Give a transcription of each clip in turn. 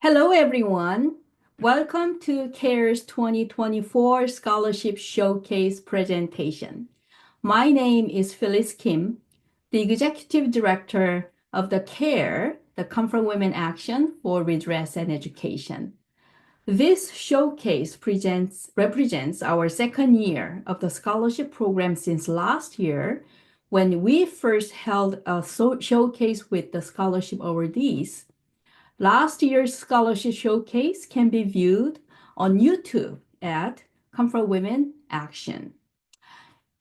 Hello, everyone. Welcome to CARE's 2024 Scholarship Showcase presentation. My name is Phyllis Kim, the Executive Director of the CARE, the Comfort Women Action for Redress and Education. This showcase represents our second year of the scholarship program since last year, when we first held a showcase with the scholarship awardees. Last year's scholarship showcase can be viewed on YouTube at Comfort Women Action.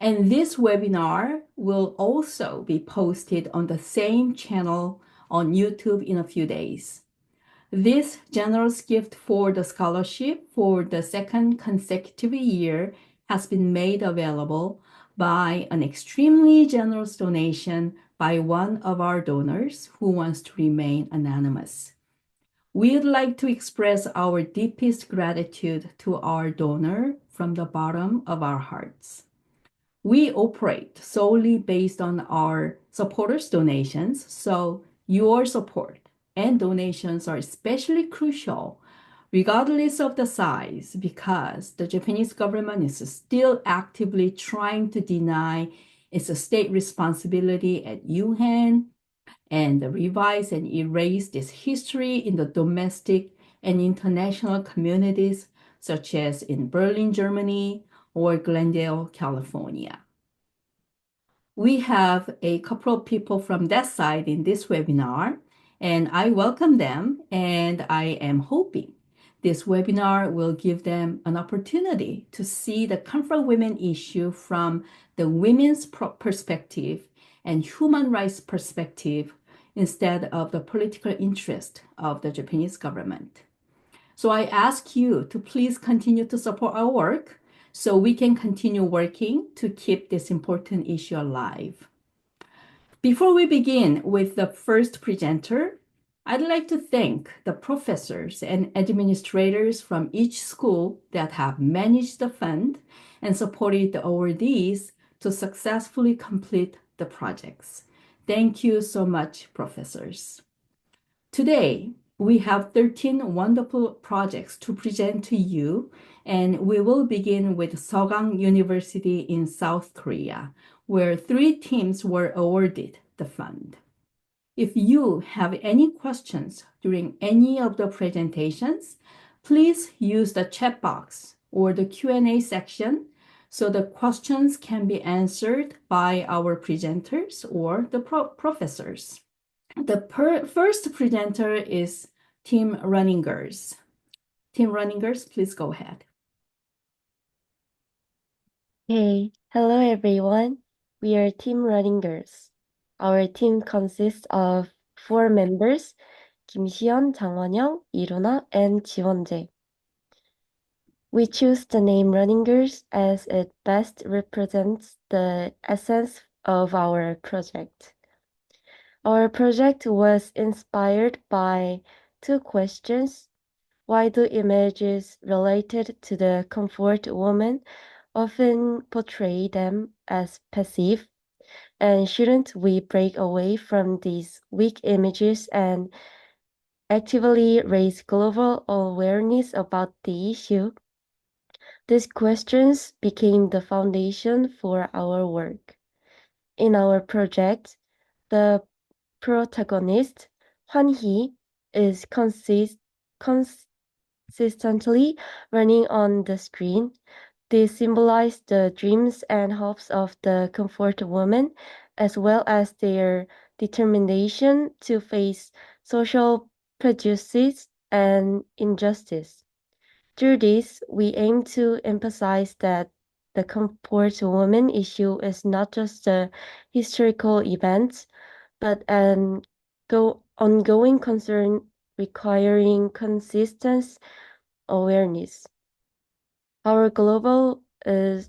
And this webinar will also be posted on the same channel on YouTube in a few days. This generous gift for the scholarship for the second consecutive year has been made available by an extremely generous donation by one of our donors who wants to remain anonymous. We'd like to express our deepest gratitude to our donor from the bottom of our hearts. We operate solely based on our supporters' donations, so your support and donations are especially crucial, regardless of the size, because the Japanese government is still actively trying to deny its state responsibility at Yuhan and revise and erase this history in the domestic and international communities, such as in Berlin, Germany, or Glendale, California. We have a couple of people from that side in this webinar, and I welcome them, and I am hoping this webinar will give them an opportunity to see the comfort women issue from the women's perspective and human rights perspective instead of the political interest of the Japanese government. So I ask you to please continue to support our work so we can continue working to keep this important issue alive. Before we begin with the first presenter, I'd like to thank the professors and administrators from each school that have managed the fund and supported the awardees to successfully complete the projects. Thank you so much, professors. Today, we have 13 wonderful projects to present to you, and we will begin with Sogang University in South Korea, where 3 teams were awarded the fund. If you have any questions during any of the presentations, please use the chat box or the Q&A section so the questions can be answered by our presenters or the professors. The first presenter is Team Running Girls. Team Running Girls, please go ahead. Hey, hello everyone. We are Team Running Girls. Our team consists of 4 members, 김시연, 장원영, 이루나, and 지원재. We choose the name Running Girls as it best represents the essence of our project. Our project was inspired by 2 questions. Why do images related to the comfort woman often portray them as passive? And shouldn't we break away from these weak images and actively raise global awareness about the issue? These questions became the foundation for our work. In our project, the protagonist, Hwan-hee, is consistently running on the screen. They symbolize the dreams and hopes of the comfort woman, as well as their determination to face social prejudices and injustice. Through this, we aim to emphasize that the comfort woman issue is not just a historical event, but an ongoing concern requiring consistent awareness. Our goal is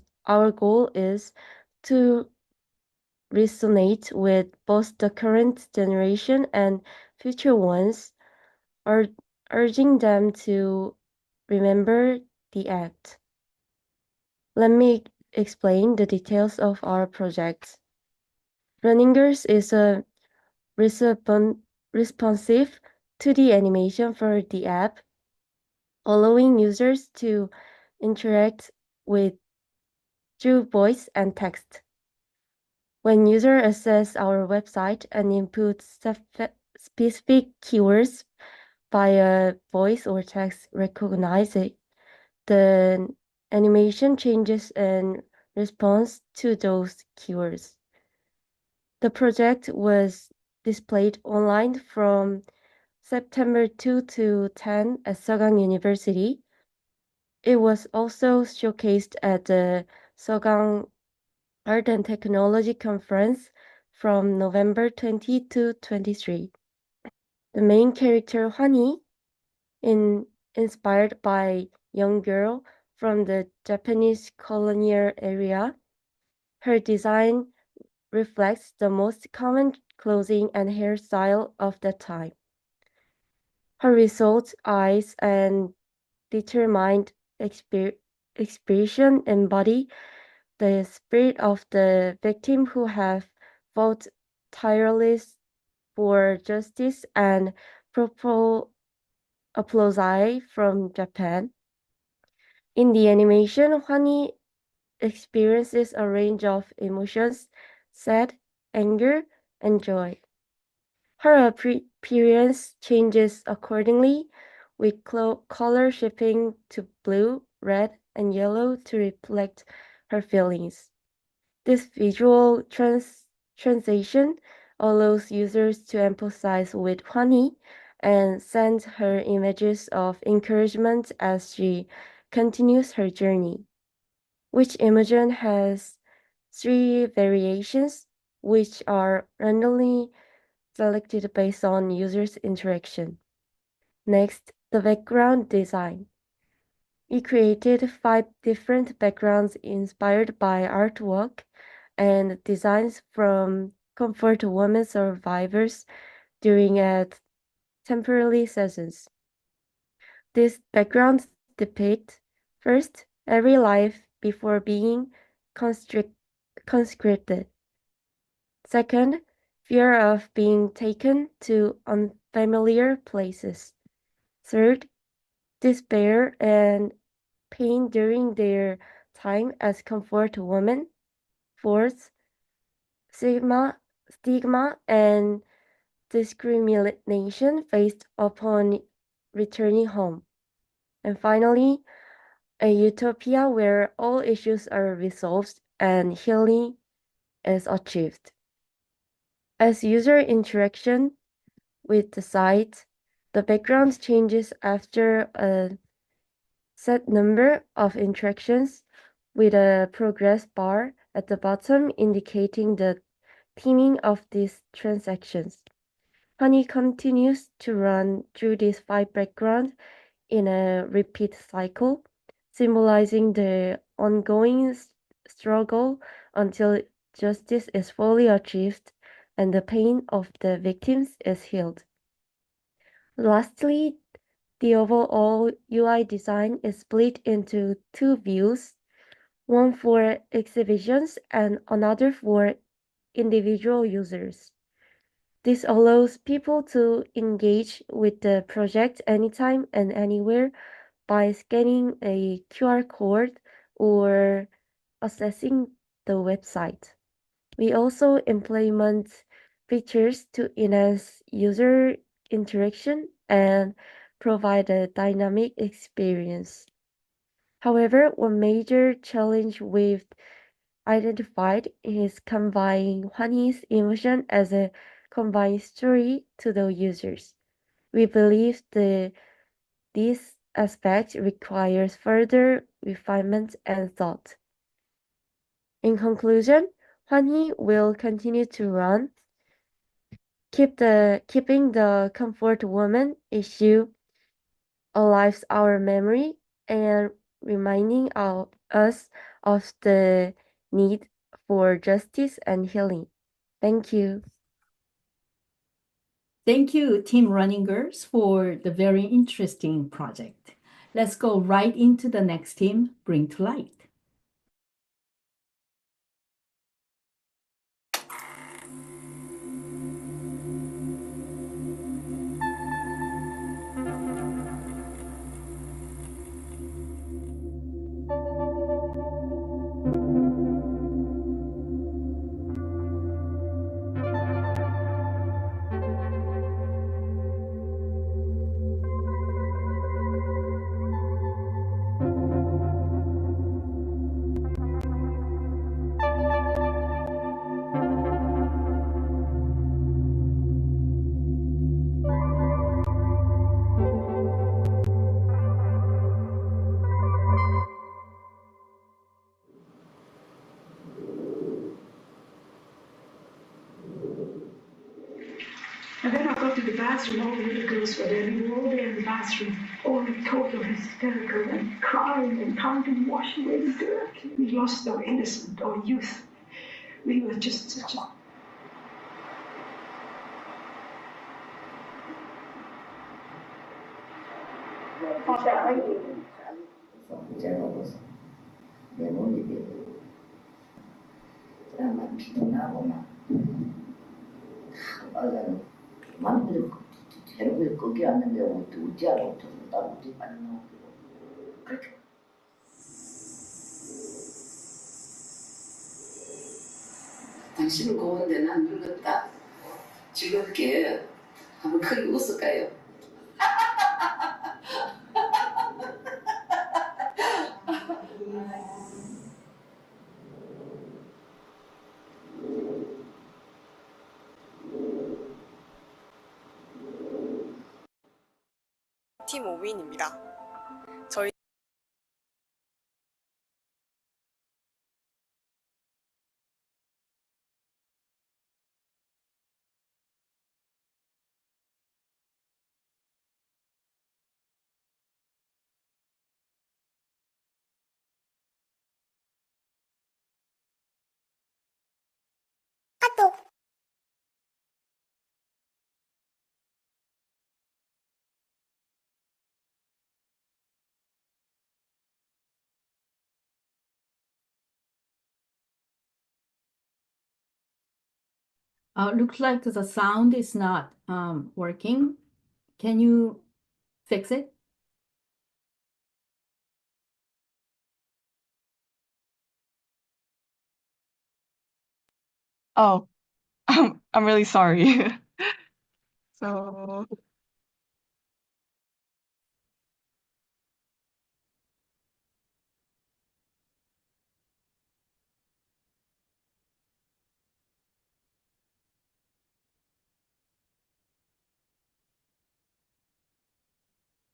to resonate with both the current generation and future ones, urging them to remember the act. Let me explain the details of our project. Running Girls is a responsive 2D animation for the app, allowing users to interact with through voice and text. When users access our website and input specific keywords via voice or text recognizing, the animation changes in response to those keywords. The project was displayed online from September 2 to 10 at Sogang University. It was also showcased at the Sogang Art and Technology Conference from November 20 to 23. The main character Hwani, inspired by young girl from the Japanese colonial area, her design reflects the most common clothing and hairstyle of that time. Her resolute eyes and determined expression embody the spirit of the victim who have fought tirelessly for justice and proper applause from Japan. In the animation, Hwani experiences a range of emotions: sad, anger, and joy. Her appearance changes accordingly, with color shifting to blue, red, and yellow to reflect her feelings. This visual translation allows users to empathize with Hwani and send her images of encouragement as she continues her journey. Each image has 3 variations, which are randomly selected based on users' interaction. Next, the background design. We created 5 different backgrounds inspired by artwork and designs from comfort women survivors during a temporary sessions. These backgrounds depict, first, every life before being conscripted. Second, fear of being taken to unfamiliar places. Third, despair and pain during their time as comfort women. Fourth, stigma and discrimination faced upon returning home. And finally, a utopia where all issues are resolved and healing is achieved. As user interaction with the site, the background changes after a set number of interactions, with a progress bar at the bottom indicating the timing of these transactions. Hwani continues to run through these 5 backgrounds in a repeat cycle, symbolizing the ongoing struggle until justice is fully achieved and the pain of the victims is healed. Lastly, the overall UI design is split into 2 views, one for exhibitions and another for individual users. This allows people to engage with the project anytime and anywhere by scanning a QR code or accessing the website. We also implement features to enhance user interaction and provide a dynamic experience. However, one major challenge we've identified is conveying Hwani's emotion as a combined story to the users. We believe this aspect requires further refinement and thought. In conclusion, Hwani will continue to run, keeping the comfort woman issue alive our memory and reminding us of the need for justice and healing. Thank you. Thank you, Team Running Girls, for the very interesting project. Let's go right into the next team, Bring to Light. And then I got to the bathroom, all the little girls were there, we were all there in the bathroom, all total hysterical and crying and trying to wash away the dirt. We lost our innocence, our youth. We were just such a... 당신을 고운데 난 늙었다. 즐겁게 한번 크게 웃을까요? 팀 오윈입니다. 저희 Looks like the sound is not working. Can you fix it? Oh, I'm really sorry. So,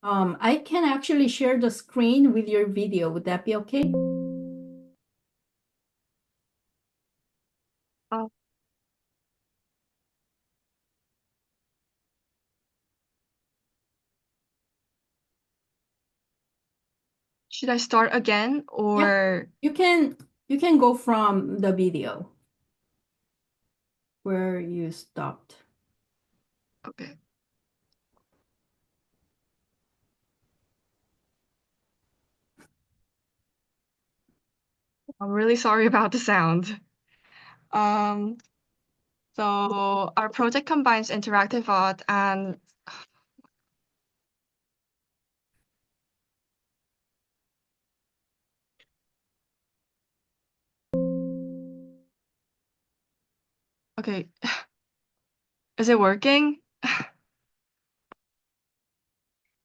I can actually share the screen with your video. Would that be okay? uh, should I start again or You can go from the video where you stopped. okay. I'm really sorry about the sound. Um, so our project combines interactive art and okay. Is it working?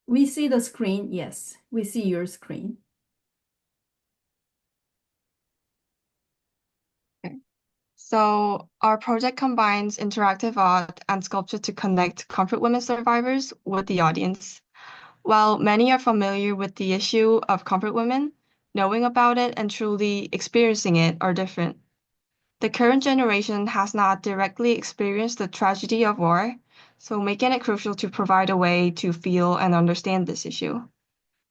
We see the screen. Yes, we see your screen. Okay. So our project combines interactive art and sculpture to connect comfort women survivors with the audience. While many are familiar with the issue of comfort women, knowing about it and truly experiencing it are different. The current generation has not directly experienced the tragedy of war, so making it crucial to provide a way to feel and understand this issue.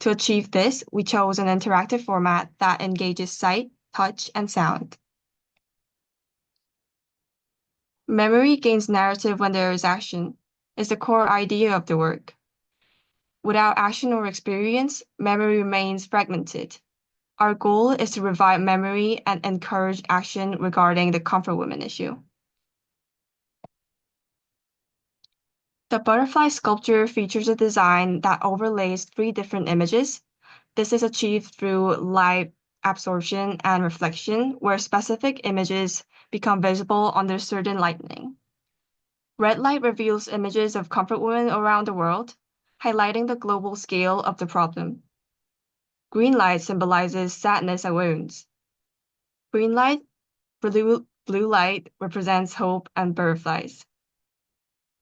To achieve this, we chose an interactive format that engages sight, touch, and sound. Memory gains narrative when there is action, is the core idea of the work. Without action or experience, memory remains fragmented. Our goal is to revive memory and encourage action regarding the comfort women issue. The butterfly sculpture features a design that overlays three different images. This is achieved through light absorption and reflection, where specific images become visible under certain lighting. Red light reveals images of comfort women around the world, highlighting the global scale of the problem. Green light symbolizes sadness and wounds. Green light, blue light represents hope and butterflies.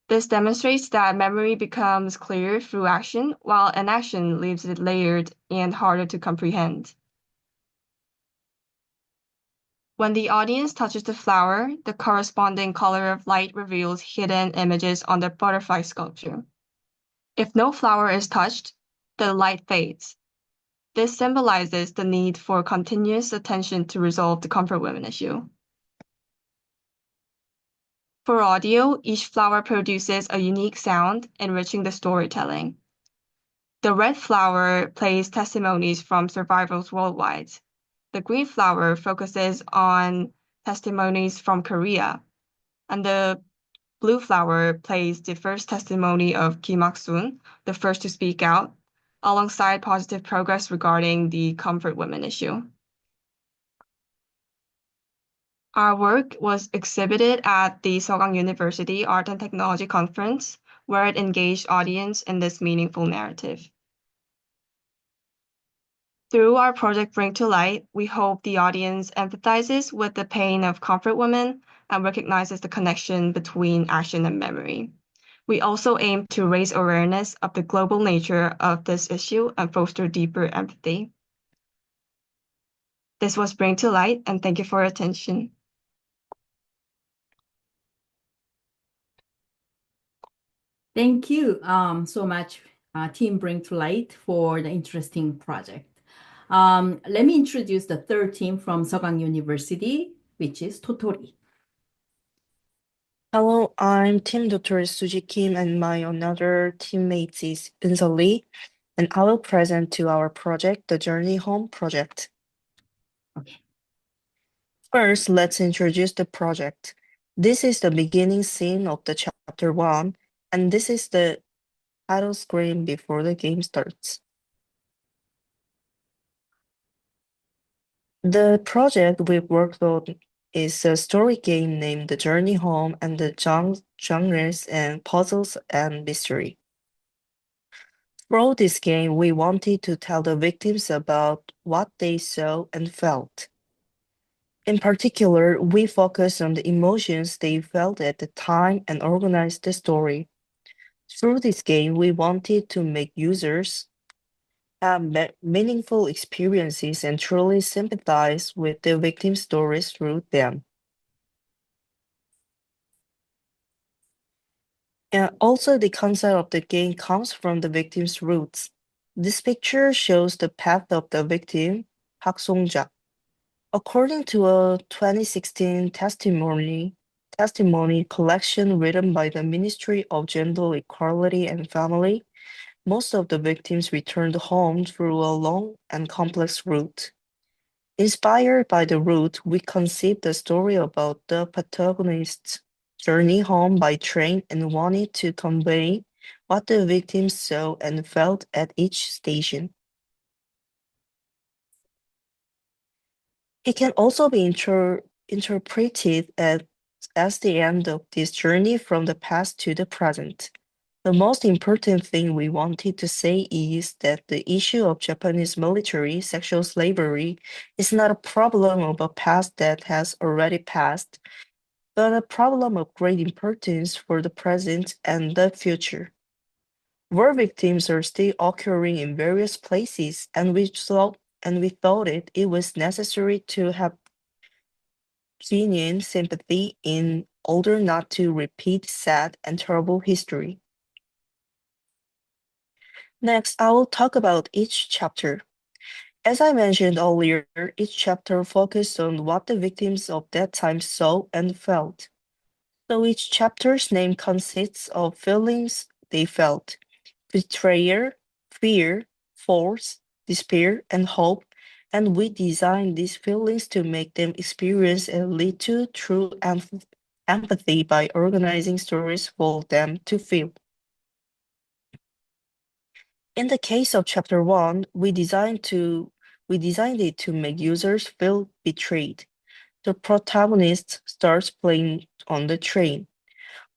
This demonstrates that memory becomes clear through action, while inaction leaves it layered and harder to comprehend. When the audience touches the flower, the corresponding color of light reveals hidden images on the butterfly sculpture. If no flower is touched, the light fades. This symbolizes the need for continuous attention to resolve the comfort women issue. For audio, each flower produces a unique sound, enriching the storytelling. The red flower plays testimonies from survivors worldwide. The green flower focuses on testimonies from Korea, and the blue flower plays the first testimony of Kim Ak-sun, the first to speak out, alongside positive progress regarding the comfort women issue. Our work was exhibited at the Sogang University Art and Technology Conference, where it engaged audience in this meaningful narrative. Through our project Bring to Light, we hope the audience empathizes with the pain of comfort women and recognizes the connection between action and memory. We also aim to raise awareness of the global nature of this issue and foster deeper empathy. This was Bring to Light, and thank you for your attention. Thank you so much, Team Bring to Light, for the interesting project. Let me introduce the third team from Sogang University, which is Dotori. Hello, I'm Team Dotori Suji Kim, and my another teammate is Unsa Lee, and I will present to our project, the Journey Home project. Okay. First, let's introduce the project. This is the beginning scene of the chapter 1, and this is the title screen before the game starts. The project we worked on is a story game named The Journey Home and the genres and puzzles and mystery. Through this game, we wanted to tell the victims about what they saw and felt. In particular, we focused on the emotions they felt at the time and organized the story. Through this game, we wanted to make users have meaningful experiences and truly sympathize with the victims' stories through them. And also, the concept of the game comes from the victim's roots. This picture shows the path of the victim, Park Song-ja. According to a 2016 testimony collection written by the Ministry of Gender Equality and Family, most of the victims returned home through a long and complex route. Inspired by the route, we conceived a story about the protagonist's journey home by train and wanted to convey what the victims saw and felt at each station. It can also be interpreted as the end of this journey from the past to the present. The most important thing we wanted to say is that the issue of Japanese military sexual slavery is not a problem of a past that has already passed, but a problem of great importance for the present and the future. War victims are still occurring in various places, and we thought it was necessary to have genuine sympathy in order not to repeat sad and terrible history. Next, I will talk about each chapter. As I mentioned earlier, each chapter focused on what the victims of that time saw and felt. So each chapter's name consists of feelings they felt: betrayal, fear, force, despair, and hope, and we designed these feelings to make them experience and lead to true empathy by organizing stories for them to feel. In the case of chapter 1, we designed it to make users feel betrayed. The protagonist starts playing on the train.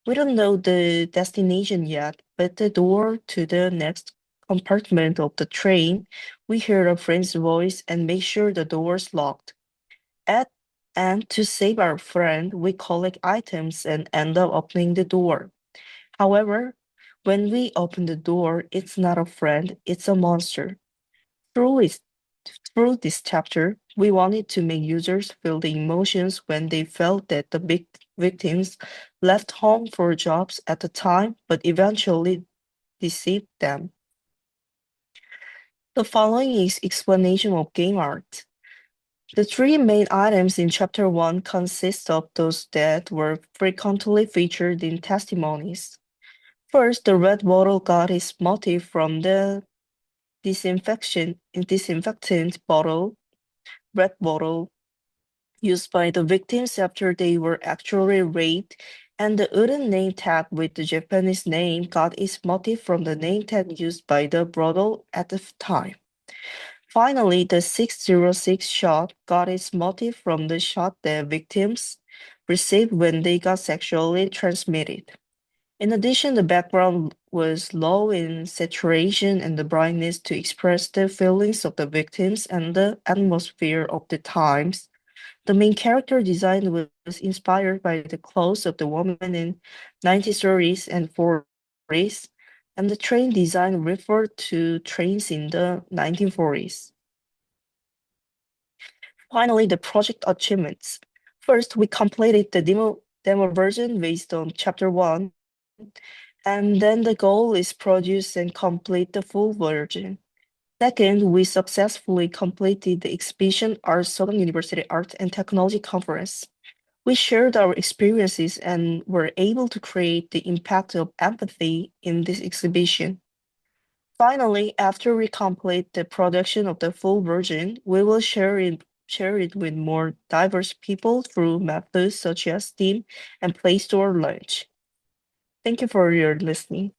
We don't know the destination yet, but the door to the next compartment of the train, we hear a friend's voice and make sure the door's locked. And to save our friend, we collect items and end up opening the door. However, when we open the door, it's not a friend, it's a monster. Through Through this chapter, we wanted to make users feel the emotions when they felt that the victims left home for jobs at the time but eventually deceived them. The following is explanation of game art. The three main items in Chapter 1 consist of those that were frequently featured in testimonies. First, the red bottle got its motif from the disinfectant bottle, red bottle, used by the victims after they were actually raped, and the wooden name tag with the Japanese name got its motif from the name tag used by the brothel at the time. Finally, the 606 shot got its motif from the shot that victims received when they got sexually transmitted. In addition, the background was low in saturation and the brightness to express the feelings of the victims and the atmosphere of the times. The main character design was inspired by the clothes of the women in 1930s and 40s, and the train design referred to trains in the 1940s. Finally, the project achievements. First, we completed the demo version based on Chapter 1, and then the goal is produce and complete the full version. Second, we successfully completed the exhibition at Sogang University Art and Technology Conference. We shared our experiences and were able to create the impact of empathy in this exhibition. Finally, after we complete the production of the full version, we will share it with more diverse people through methods such as Steam and Play Store Launch. Thank you for your listening.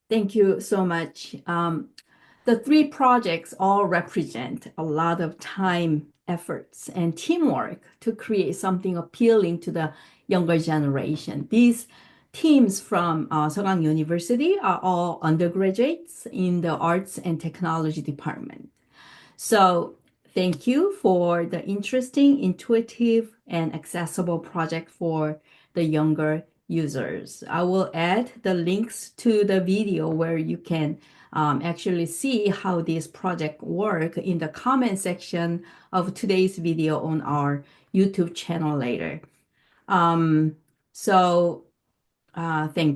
Thank you so much. The three projects all represent a lot of time, efforts, and teamwork to create something appealing to the younger generation. These teams from Sogang University are all undergraduates in the Arts and Technology Department. So thank you for the interesting, intuitive, and accessible project for the younger users. I will add the links to the video where you can actually see how this project work in the comment section of today's video on our YouTube channel later. Thank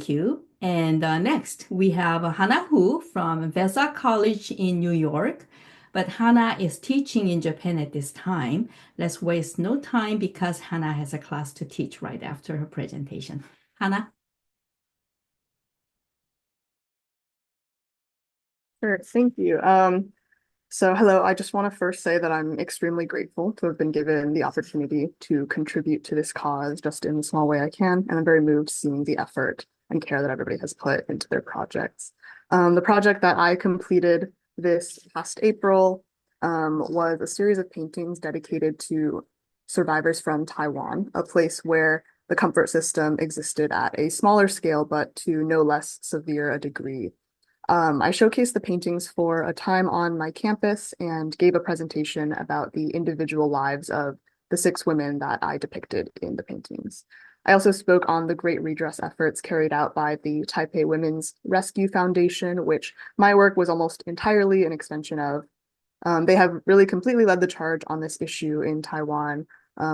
you. And next, we have Hana Hu from Vassar College in New York. But Hana is teaching in Japan at this time. Let's waste no time because Hana has a class to teach right after her presentation. Hana? Sure, thank you. So hello, I just want to first say that I'm extremely grateful to have been given the opportunity to contribute to this cause just in the small way I can, and I'm very moved seeing the effort and care that everybody has put into their projects. The project that I completed this past April was a series of paintings dedicated to survivors from Taiwan, a place where the comfort system existed at a smaller scale, but to no less severe a degree. I showcased the paintings for a time on my campus and gave a presentation about the individual lives of the 6 women that I depicted in the paintings. I also spoke on the great redress efforts carried out by the Taipei Women's Rescue Foundation, which my work was almost entirely an extension of. They have really completely led the charge on this issue in Taiwan,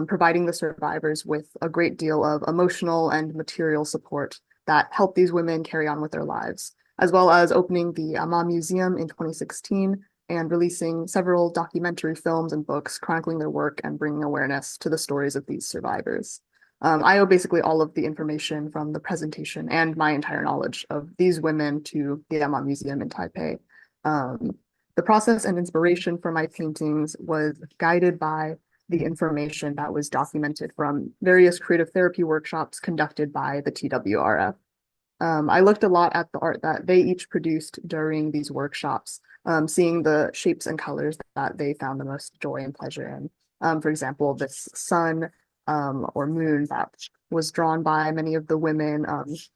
providing the survivors with a great deal of emotional and material support that helped these women carry on with their lives, as well as opening the Ama Museum in 2016 and releasing several documentary films and books chronicling their work and bringing awareness to the stories of these survivors. I owe basically all of the information from the presentation and my entire knowledge of these women to the Ama Museum in Taipei. The process and inspiration for my paintings was guided by the information that was documented from various creative therapy workshops conducted by the TWRF. I looked a lot at the art that they each produced during these workshops, seeing the shapes and colors that they found the most joy and pleasure in. For example, this sun or moon that was drawn by many of the women,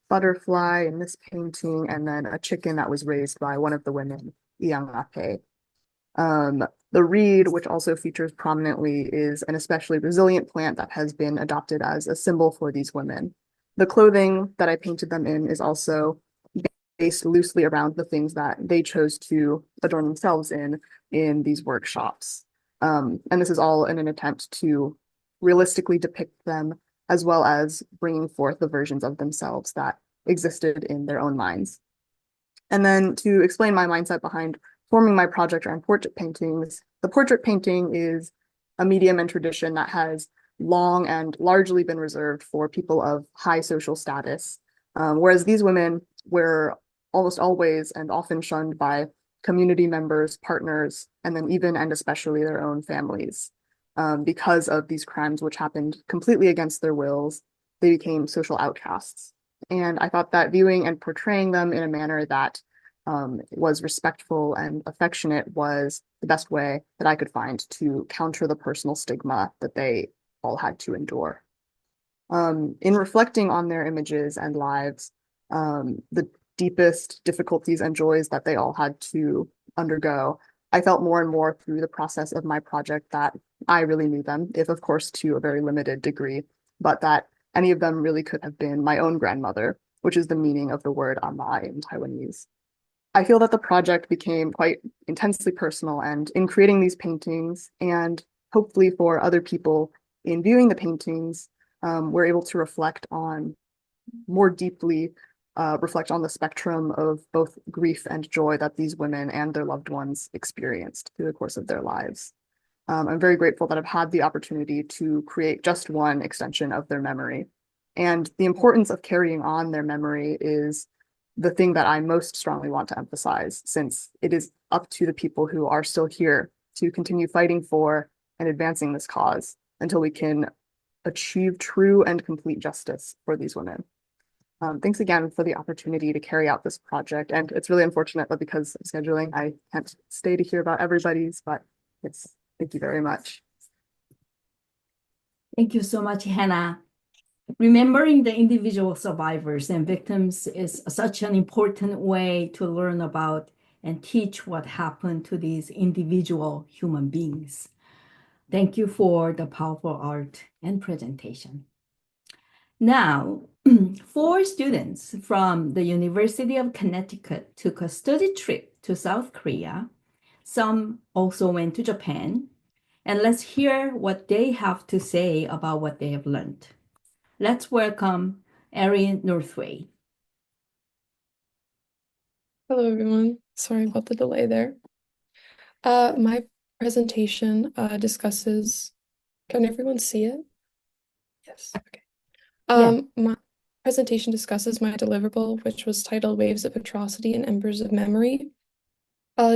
butterfly in this painting, and then a chicken that was raised by one of the women, Yaeyoung Min. The reed, which also features prominently, is an especially resilient plant that has been adopted as a symbol for these women. The clothing that I painted them in is also based loosely around the things that they chose to adorn themselves in these workshops. And this is all in an attempt to realistically depict them, as well as bringing forth the versions of themselves that existed in their own minds. And then to explain my mindset behind forming my project around portrait paintings, the portrait painting is a medium and tradition that has long and largely been reserved for people of high social status, whereas these women were almost always and often shunned by community members, partners, and then even and especially their own families. Because of these crimes which happened completely against their wills, they became social outcasts. And I thought that viewing and portraying them in a manner that was respectful and affectionate was the best way that I could find to counter the personal stigma that they all had to endure. In reflecting on their images and lives, the deepest difficulties and joys that they all had to undergo, I felt more and more through the process of my project that I really knew them, if of course to a very limited degree, but that any of them really could have been my own grandmother, which is the meaning of the word ama in Taiwanese. I feel that the project became quite intensely personal, and in creating these paintings, and hopefully for other people in viewing the paintings, we're able to reflect on more deeply, reflect on the spectrum of both grief and joy that these women and their loved ones experienced through the course of their lives. I'm very grateful that I've had the opportunity to create just one extension of their memory. And the importance of carrying on their memory is the thing that I most strongly want to emphasize, since it is up to the people who are still here to continue fighting for and advancing this cause until we can achieve true and complete justice for these women. Thanks again for the opportunity to carry out this project. And it's really unfortunate that because of scheduling, I can't stay to hear about everybody's, but thank you very much. Thank you so much, Hannah. Remembering the individual survivors and victims is such an important way to learn about and teach what happened to these individual human beings. Thank you for the powerful art and presentation. Now, 4 students from the University of Connecticut took a study trip to South Korea. Some also went to Japan. And let's hear what they have to say about what they have learned. Let's welcome Aeryn Northway. Hello, everyone. Sorry about the delay there. My presentation discusses. Can everyone see it? Yes. Okay. My presentation discusses my deliverable, which was titled Waves of Atrocity and Embers of Memory.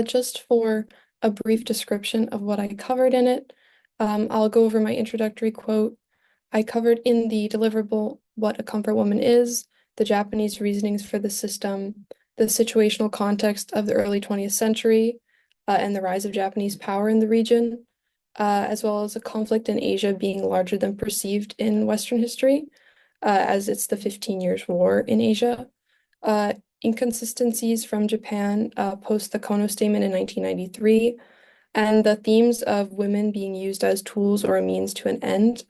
Just for a brief description of what I covered in it, I'll go over my introductory quote. I covered in the deliverable what a comfort woman is, the Japanese reasonings for the system, the situational context of the early 20th century, and the rise of Japanese power in the region, as well as a conflict in Asia being larger than perceived in Western history, as it's the 15 Years' War in Asia. Inconsistencies from Japan post the Kono Statement in 1993, and the themes of women being used as tools or a means to an end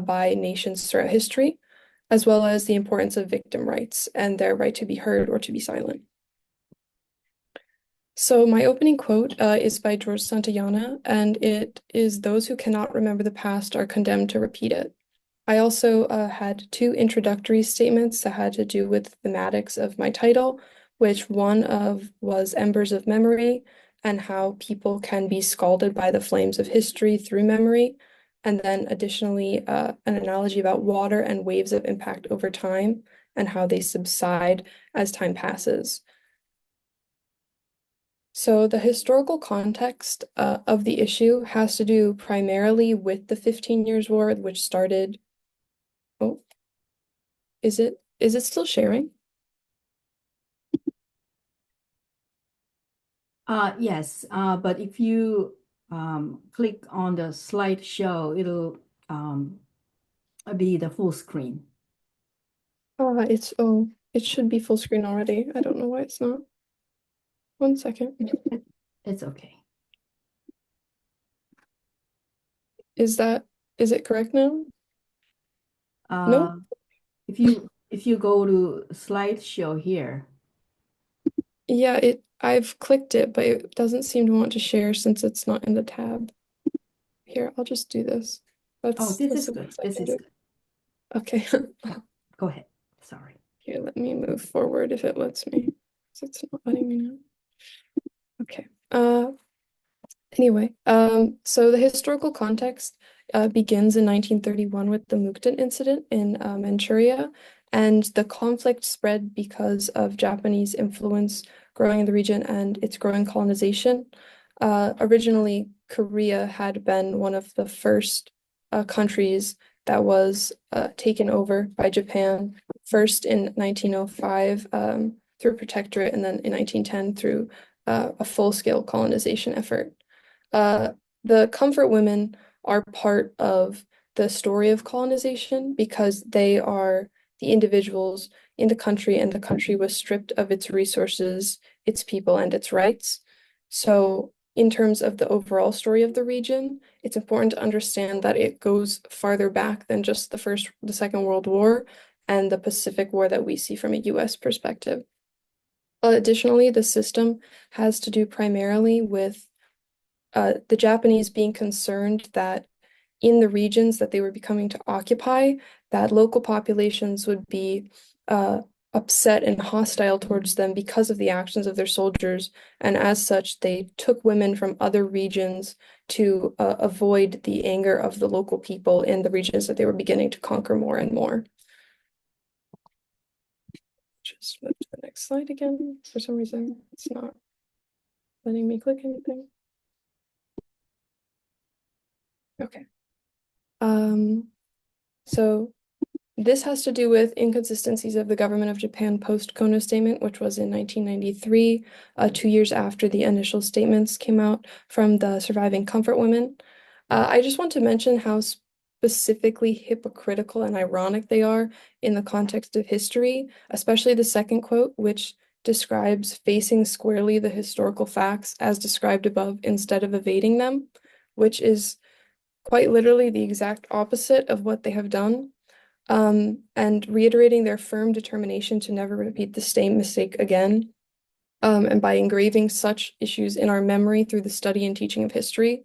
by nations throughout history, as well as the importance of victim rights and their right to be heard or to be silent. So my opening quote is by George Santayana, and it is, "Those who cannot remember the past are condemned to repeat it." I also had 2 introductory statements that had to do with thematics of my title, which one of was Embers of Memory, and how people can be scalded by the flames of history through memory. And then additionally, an analogy about water and waves of impact over time and how they subside as time passes. So the historical context of the issue has to do primarily with the 15 Years' War, which started. Oh, is it still sharing? Yes, but if you click on the slideshow, it'll be the full screen. It should be full screen already. I don't know why it's not. 1 second. It's okay. Is it correct now? No. If you go to slideshow here. Yeah, I've clicked it, but it doesn't seem to want to share since it's not in the tab. Here, I'll just do this. Oh, this is the good. best I This can is do. good. Okay. Go ahead. Sorry. Here, let me move forward if it lets me. 'Cause it's not letting me now. Okay. Anyway, so the historical context begins in 1931 with the Mukden incident in Manchuria, and the conflict spread because of Japanese influence growing in the region and its growing colonization. Originally, Korea had been one of the first countries that was taken over by Japan, first in 1905 through protectorate, and then in 1910 through a full-scale colonization effort. The comfort women are part of the story of colonization because they are the individuals in the country, and the country was stripped of its resources, its people, and its rights. So, in terms of the overall story of the region, it's important to understand that it goes farther back than just the Second World War and the Pacific War that we see from a US perspective. Additionally, the system has to do primarily with the Japanese being concerned that in the regions that they were becoming to occupy, that local populations would be upset and hostile towards them because of the actions of their soldiers. And as such, they took women from other regions to avoid the anger of the local people in the regions that they were beginning to conquer more and more. Just move to the next slide again. For some reason, it's not letting me click anything. Okay. So this has to do with inconsistencies of the government of Japan post-Kono statement, which was in 1993, 2 years after the initial statements came out from the surviving comfort women. I just want to mention how specifically hypocritical and ironic they are in the context of history, especially the second quote, which describes facing squarely the historical facts as described above instead of evading them, which is quite literally the exact opposite of what they have done, and reiterating their firm determination to never repeat the same mistake again, and by engraving such issues in our memory through the study and teaching of history,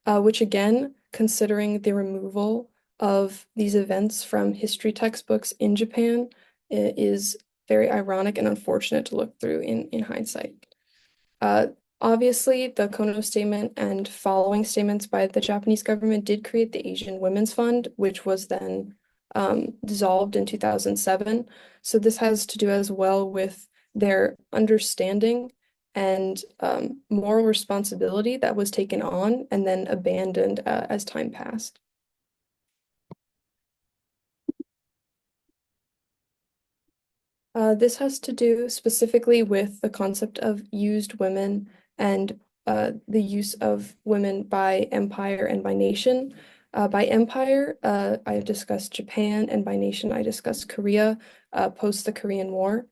which again, considering the removal of these events from history textbooks in Japan, is very ironic and unfortunate to look through in hindsight. Obviously, the Kono statement and following statements by the Japanese government did create the Asian Women's Fund, which was then dissolved in 2007. So this has to do as well with their understanding and moral responsibility that was taken on and then abandoned as time passed. This has to do specifically with the concept of used women and the use of women by empire and by nation. By empire, I discussed Japan, and by nation, I discussed Korea post the Korean War.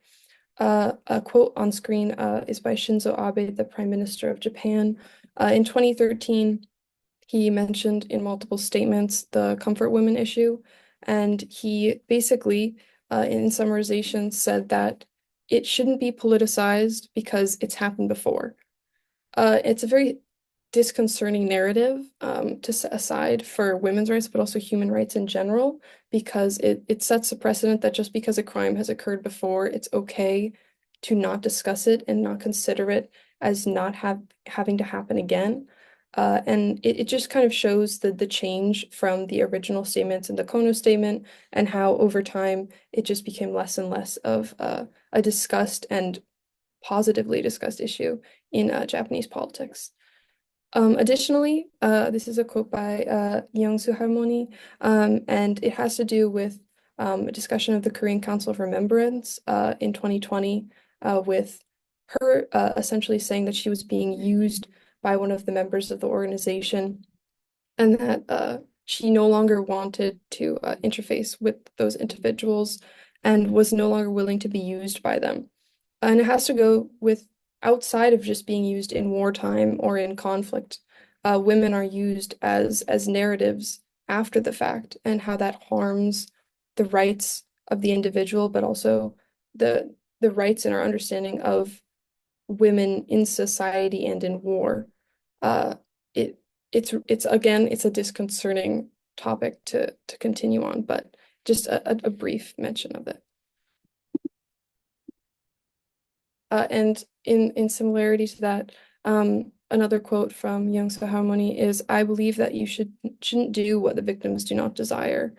A quote on screen is by Shinzo Abe, the Prime Minister of Japan. In 2013, he mentioned in multiple statements the comfort women issue, and he basically, in summarization, said that it shouldn't be politicized because it's happened before. It's a very disconcerting narrative to set aside for women's rights, but also human rights in general, because it sets a precedent that just because a crime has occurred before, it's okay to not discuss it and not consider it as not having to happen again. And it just kind of shows the change from the original statements and the Kono statement, and how over time it just became less and less of a discussed and positively discussed issue in Japanese politics. Additionally, this is a quote by Yeongsu Harmony, and it has to do with a discussion of the Korean Council of Remembrance in 2020, with her essentially saying that she was being used by one of the members of the organization, and that she no longer wanted to interface with those individuals and was no longer willing to be used by them. And it has to go with outside of just being used in wartime or in conflict. Women are used as narratives after the fact, and how that harms the rights of the individual, but also the rights and our understanding of women in society and in war. It's again, it's a disconcerting topic to continue on, but just a brief mention of it. And in similarity to that, another quote from Young Harmony is, "I believe that you shouldn't do what the victims do not desire."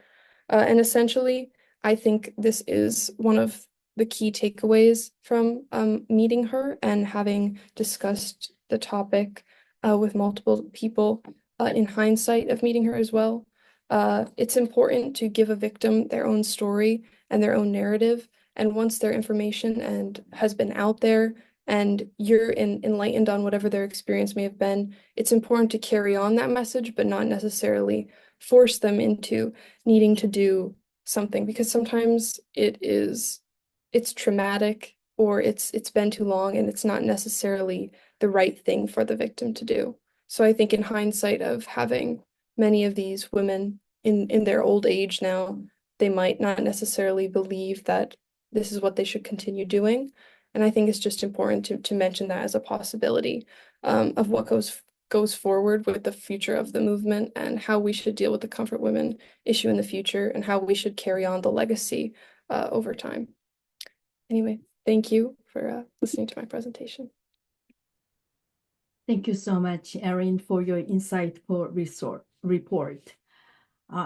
And essentially, I think this is one of the key takeaways from meeting her and having discussed the topic with multiple people in hindsight of meeting her as well. It's important to give a victim their own story and their own narrative. And once their information and has been out there and you're enlightened on whatever their experience may have been, it's important to carry on that message, but not necessarily force them into needing to do something, because sometimes it's traumatic or it's been too long and it's not necessarily the right thing for the victim to do. So I think in hindsight of having many of these women in their old age now, they might not necessarily believe that this is what they should continue doing. And I think it's just important to mention that as a possibility of what goes forward with the future of the movement and how we should deal with the comfort women issue in the future and how we should carry on the legacy over time. Anyway, thank you for listening to my presentation. Thank you so much, Aeryn, for your insightful report.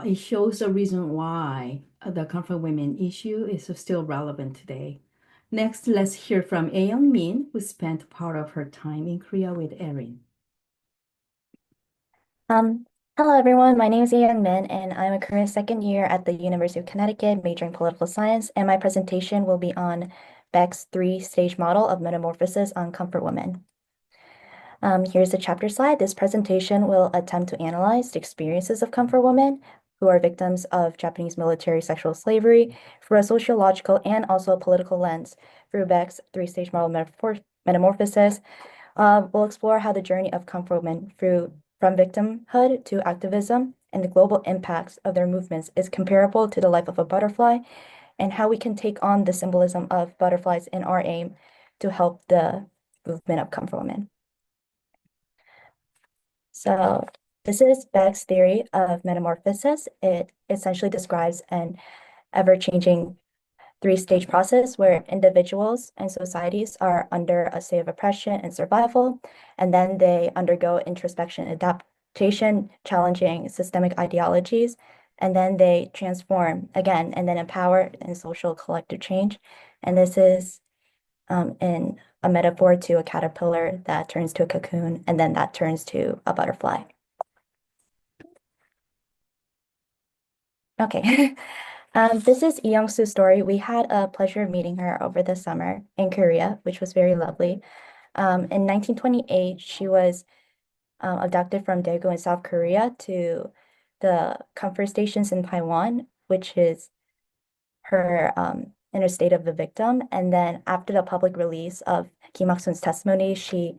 It shows the reason why the comfort women issue is still relevant today. Next, let's hear from Yaeyoung Min, who spent part of her time in Korea with Aeryn. Hello everyone, my name is Yaeyoung Min and I'm a current second year at the University of Connecticut majoring political science, and my presentation will be on Beck's three-stage model of metamorphosis on comfort women. Here's the chapter slide. This presentation will attempt to analyze the experiences of comfort women who are victims of Japanese military sexual slavery through a sociological and also a political lens through Beck's three-stage model metamorphosis. We'll explore how the journey of comfort women from victimhood to activism and the global impacts of their movements is comparable to the life of a butterfly, and how we can take on the symbolism of butterflies in our aim to help the movement of comfort women. So this is Beck's theory of metamorphosis. It essentially describes an ever-changing three-stage process where individuals and societies are under a state of oppression and survival, and then they undergo introspection and adaptation, challenging systemic ideologies, and then they transform again, and then empower in social collective change. And this is in a metaphor to a caterpillar that turns to a cocoon, and then that turns to a butterfly. Okay. This is Yeongsu's story. We had a pleasure of meeting her over the summer in Korea, which was very lovely. In 1928, she was abducted from Daegu in South Korea to the comfort stations in Taiwan, which is her inner state of the victim. And then after the public release of Kim Ok-sun's testimony, she,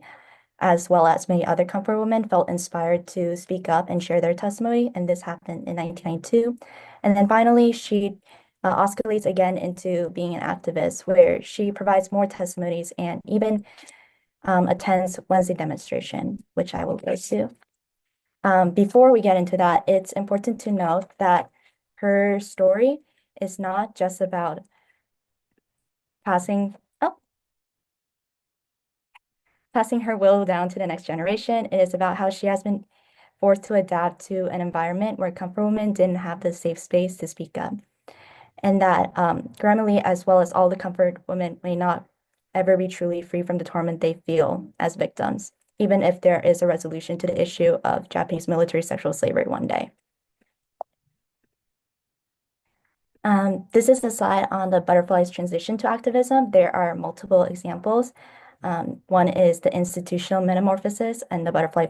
as well as many other comfort women, felt inspired to speak up and share their testimony. And this happened in 1992. And then finally, she oscillates again into being an activist, where she provides more testimonies and even attends Wednesday demonstration, which I will go to. Before we get into that, it's important to note that her story is not just about passing her will down to the next generation. It is about how she has been forced to adapt to an environment where comfort women didn't have the safe space to speak up. And that Grammarly, as well as all the comfort women, may not ever be truly free from the torment they feel as victims, even if there is a resolution to the issue of Japanese military sexual slavery one day. This is the slide on the butterfly's transition to activism. There are multiple examples. One is the institutional metamorphosis and the butterfly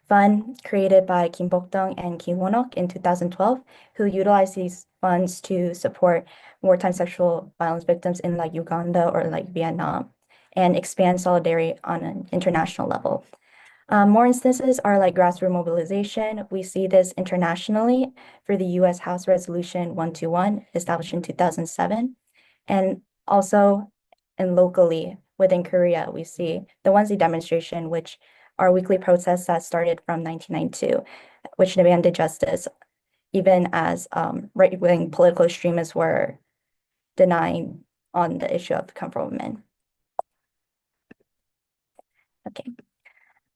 fund created by Kim Bok-dong and Kim Won-ok in 2012, who utilized these funds to support wartime sexual violence victims in like Uganda or like Vietnam and expand solidarity on an international level. More instances are like grassroots mobilization. We see this internationally for the U.S. House Resolution 121, established in 2007, and also and locally within Korea, we see the Wednesday demonstration, which are weekly protests that started from 1992, which demanded justice, even as right-wing political extremists were denying on the issue of comfort women. Okay.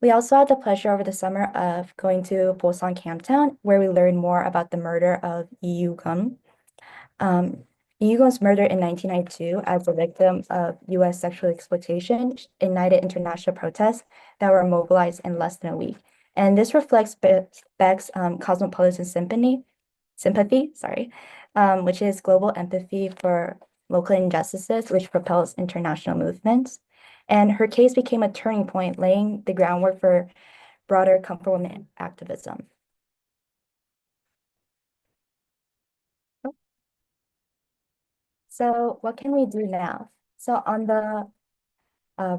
We also had the pleasure over the summer of going to Busan Camptown, where we learned more about the murder of Yaeyoung Min. Yaeyoung was murdered in 1992 as a victim of U.S. sexual exploitation, ignited international protests that were mobilized in less than a week. And this reflects Beck's cosmopolitan sympathy, which is global empathy for local injustices, which propels international movements. And her case became a turning point, laying the groundwork for broader comfort women activism. So what can we do now? So on the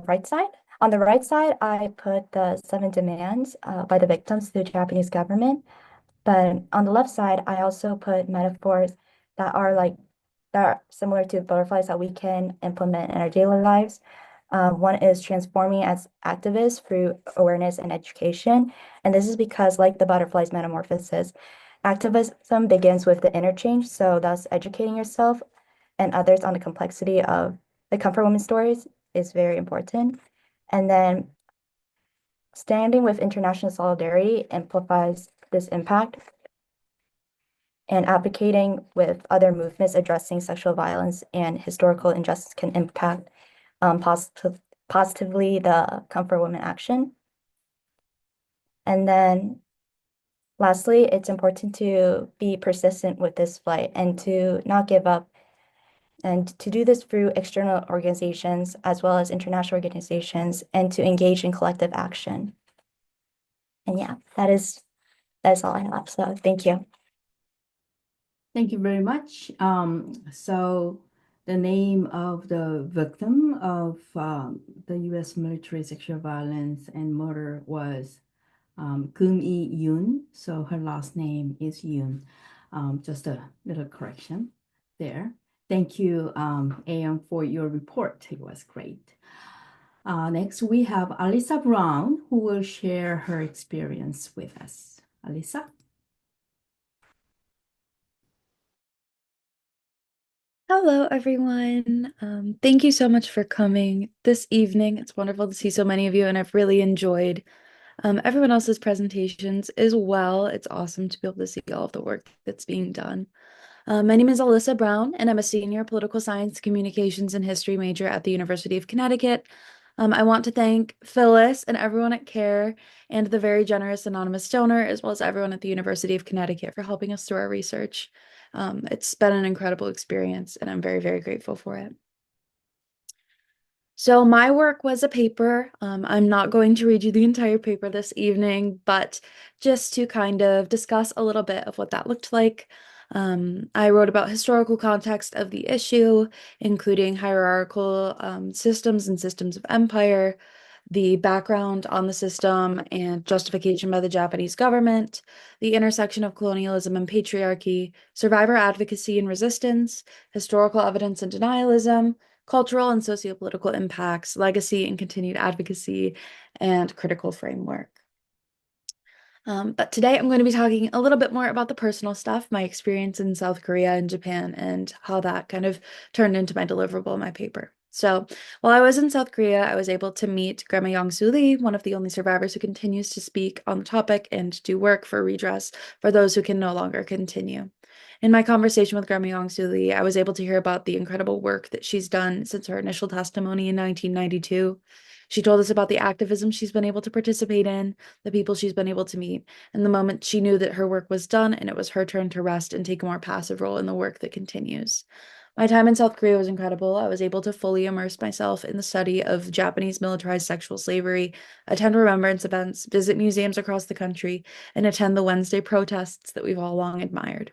right side, I put the 7 demands by the victims to the Japanese government. But on the left side, I also put metaphors that are similar to butterflies that we can implement in our daily lives. One is transforming as activists through awareness and education. And this is because, like the butterfly's metamorphosis, activism begins with the interchange. So thus educating yourself and others on the complexity of the comfort women stories is very important. And then standing with international solidarity amplifies this impact, and advocating with other movements addressing sexual violence and historical injustice can impact positively the comfort women action. And then lastly, it's important to be persistent with this fight and to not give up, and to do this through external organizations as well as international organizations, and to engage in collective action. And yeah, that's all I have. So thank you. Thank you very much. So the name of the victim of the U.S. military sexual violence and murder was Kim-Yoon. So her last name is Yoon. Just a little correction there. Thank you, Aeon, for your report. It was great. Next, we have Alyssa Brown, who will share her experience with us. Alyssa? Hello, everyone. Thank you so much for coming this evening. It's wonderful to see so many of you, and I've really enjoyed everyone else's presentations as well. It's awesome to be able to see all of the work that's being done. My name is Alyssa Brown, and I'm a senior political science, communications, and history major at the University of Connecticut. I want to thank Phyllis and everyone at CARE and the very generous anonymous donor, as well as everyone at the University of Connecticut for helping us through our research. It's been an incredible experience, and I'm very, very grateful for it. So my work was a paper. I'm not going to read you the entire paper this evening, but just to kind of discuss a little bit of what that looked like. I wrote about historical context of the issue, including hierarchical systems and systems of empire, the background on the system and justification by the Japanese government, the intersection of colonialism and patriarchy, survivor advocacy and resistance, historical evidence and denialism, cultural and sociopolitical impacts, legacy and continued advocacy, and critical framework. But today I'm going to be talking a little bit more about the personal stuff, my experience in South Korea and Japan, and how that kind of turned into my deliverable in my paper. So while I was in South Korea, I was able to meet Grandma Young-Soo Lee, one of the only survivors who continues to speak on the topic and do work for redress for those who can no longer continue. In my conversation with Grandma Young-Soo Lee, I was able to hear about the incredible work that she's done since her initial testimony in 1992. She told us about the activism she's been able to participate in, the people she's been able to meet, and the moment she knew that her work was done and it was her turn to rest and take a more passive role in the work that continues. My time in South Korea was incredible. I was able to fully immerse myself in the study of Japanese militarized sexual slavery, attend remembrance events, visit museums across the country, and attend the Wednesday protests that we've all long admired.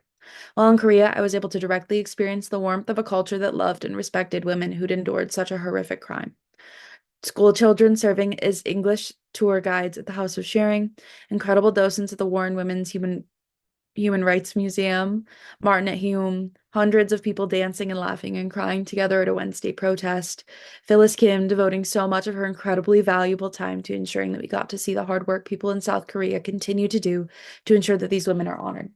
While in Korea, I was able to directly experience the warmth of a culture that loved and respected women who'd endured such a horrific crime. School children serving as English tour guides at the House of Sharing, incredible docents at the Warren Women's Human Rights Museum, Martin at Hume, Hundreds of people dancing and laughing and crying together at a Wednesday protest. Phyllis Kim devoting so much of her incredibly valuable time to ensuring that we got to see the hard work people in South Korea continue to do to ensure that these women are honored.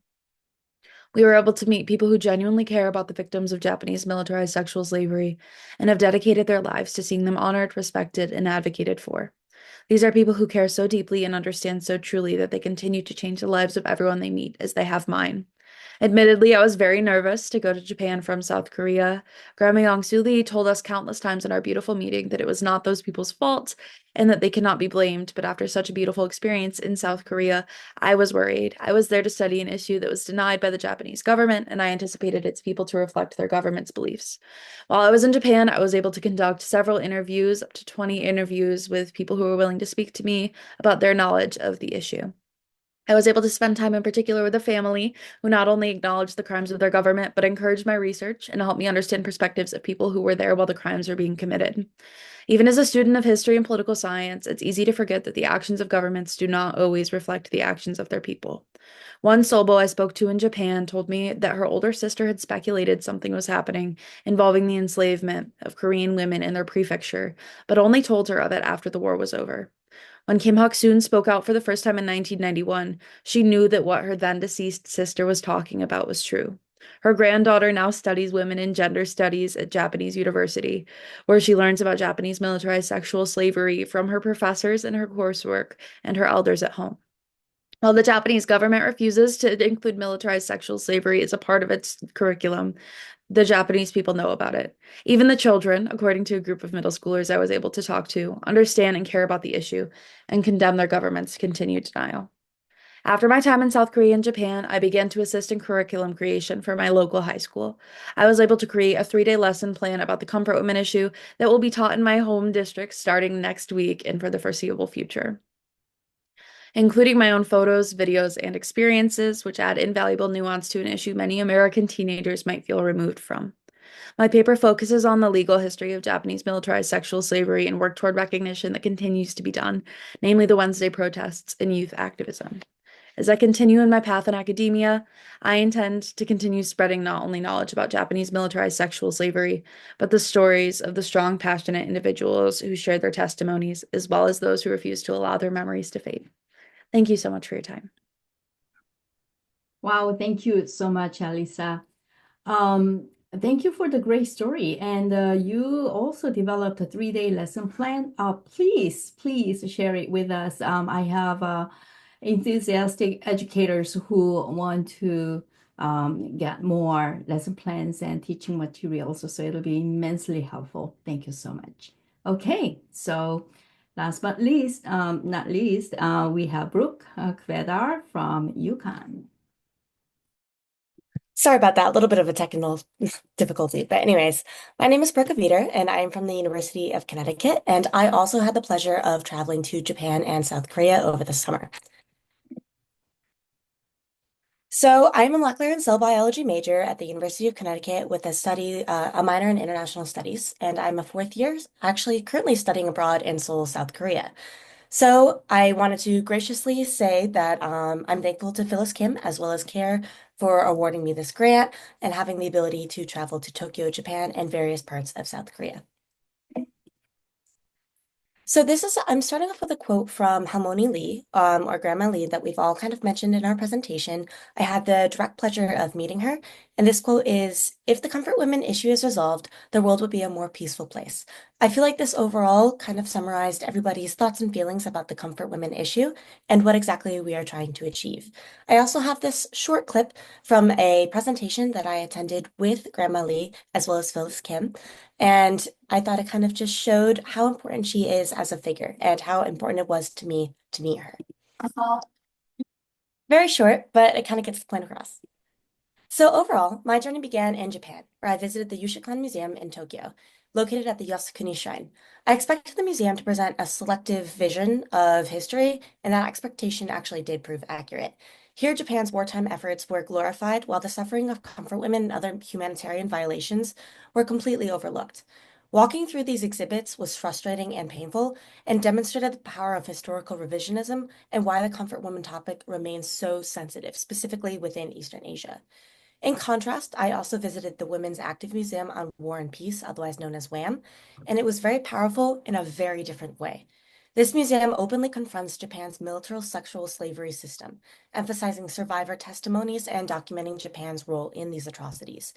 We were able to meet people who genuinely care about the victims of Japanese militarized sexual slavery and have dedicated their lives to seeing them honored, respected, and advocated for. These are people who care so deeply and understand so truly that they continue to change the lives of everyone they meet as they have mine. Admittedly, I was very nervous to go to Japan from South Korea. Grandma Yongsu Lee told us countless times in our beautiful meeting that it was not those people's fault and that they cannot be blamed. But after such a beautiful experience in South Korea, I was worried. I was there to study an issue that was denied by the Japanese government, and I anticipated its people to reflect their government's beliefs. While I was in Japan, I was able to conduct several interviews, up to 20 interviews, with people who were willing to speak to me about their knowledge of the issue. I was able to spend time in particular with a family who not only acknowledged the crimes of their government, but encouraged my research and helped me understand perspectives of people who were there while the crimes were being committed. Even as a student of history and political science, it's easy to forget that the actions of governments do not always reflect the actions of their people. One Sobo I spoke to in Japan told me that her older sister had speculated something was happening involving the enslavement of Korean women in their prefecture, but only told her of it after the war was over. When Kim Hak-soon spoke out for the first time in 1991, she knew that what her then-deceased sister was talking about was true. Her granddaughter now studies women and gender studies at Japanese University, where she learns about Japanese militarized sexual slavery from her professors in her coursework and her elders at home. While the Japanese government refuses to include militarized sexual slavery as a part of its curriculum, the Japanese people know about it. Even the children, according to a group of middle schoolers I was able to talk to, understand and care about the issue and condemn their government's continued denial. After my time in South Korea and Japan, I began to assist in curriculum creation for my local high school. I was able to create a 3-day lesson plan about the comfort women issue that will be taught in my home district starting next week and for the foreseeable future, including my own photos, videos, and experiences, which add invaluable nuance to an issue many American teenagers might feel removed from. My paper focuses on the legal history of Japanese militarized sexual slavery and work toward recognition that continues to be done, namely the Wednesday protests and youth activism. As I continue in my path in academia, I intend to continue spreading not only knowledge about Japanese militarized sexual slavery, but the stories of the strong, passionate individuals who shared their testimonies, as well as those who refuse to allow their memories to fade. Thank you so much for your time. Wow, thank you so much, Alyssa. Thank you for the great story. And you also developed a 3-day lesson plan. Please share it with us. I have enthusiastic educators who want to get more lesson plans and teaching materials. So it'll be immensely helpful. Thank you so much. Okay, so last but not least, we have Brooke Kvedar from UConn. Sorry about that, a little bit of a technical difficulty. But anyways, my name is Brooke Kvedar, and I am from the University of Connecticut, and I also had the pleasure of traveling to Japan and South Korea over the summer. So I'm a molecular and cell biology major at the University of Connecticut with a minor in international studies, and I'm a 4th year, actually currently studying abroad in Seoul, South Korea. So I wanted to graciously say that I'm thankful to Phyllis Kim as well as CARE for awarding me this grant and having the ability to travel to Tokyo, Japan, and various parts of South Korea. So I'm starting off with a quote from Halmoni Lee, or Grandma Lee, that we've all kind of mentioned in our presentation. I had the direct pleasure of meeting her, and this quote is, "If the comfort women issue is resolved, the world would be a more peaceful place." I feel like this overall kind of summarized everybody's thoughts and feelings about the comfort women issue and what exactly we are trying to achieve. I also have this short clip from a presentation that I attended with Grandma Lee as well as Phyllis Kim. And I thought it kind of just showed how important she is as a figure and how important it was to me to meet her. Very short, but it kind of gets the point across. So overall, my journey began in Japan, where I visited the UConn Museum in Tokyo, located at the Yasukuni Shrine. I expected the museum to present a selective vision of history, and that expectation actually did prove accurate. Here, Japan's wartime efforts were glorified, while the suffering of comfort women and other humanitarian violations were completely overlooked. Walking through these exhibits was frustrating and painful, and demonstrated the power of historical revisionism and why the comfort woman topic remains so sensitive, specifically within Eastern Asia. In contrast, I also visited the Women's Active Museum on War and Peace, otherwise known as WAM, and it was very powerful in a very different way. This museum openly confronts Japan's military sexual slavery system, emphasizing survivor testimonies and documenting Japan's role in these atrocities.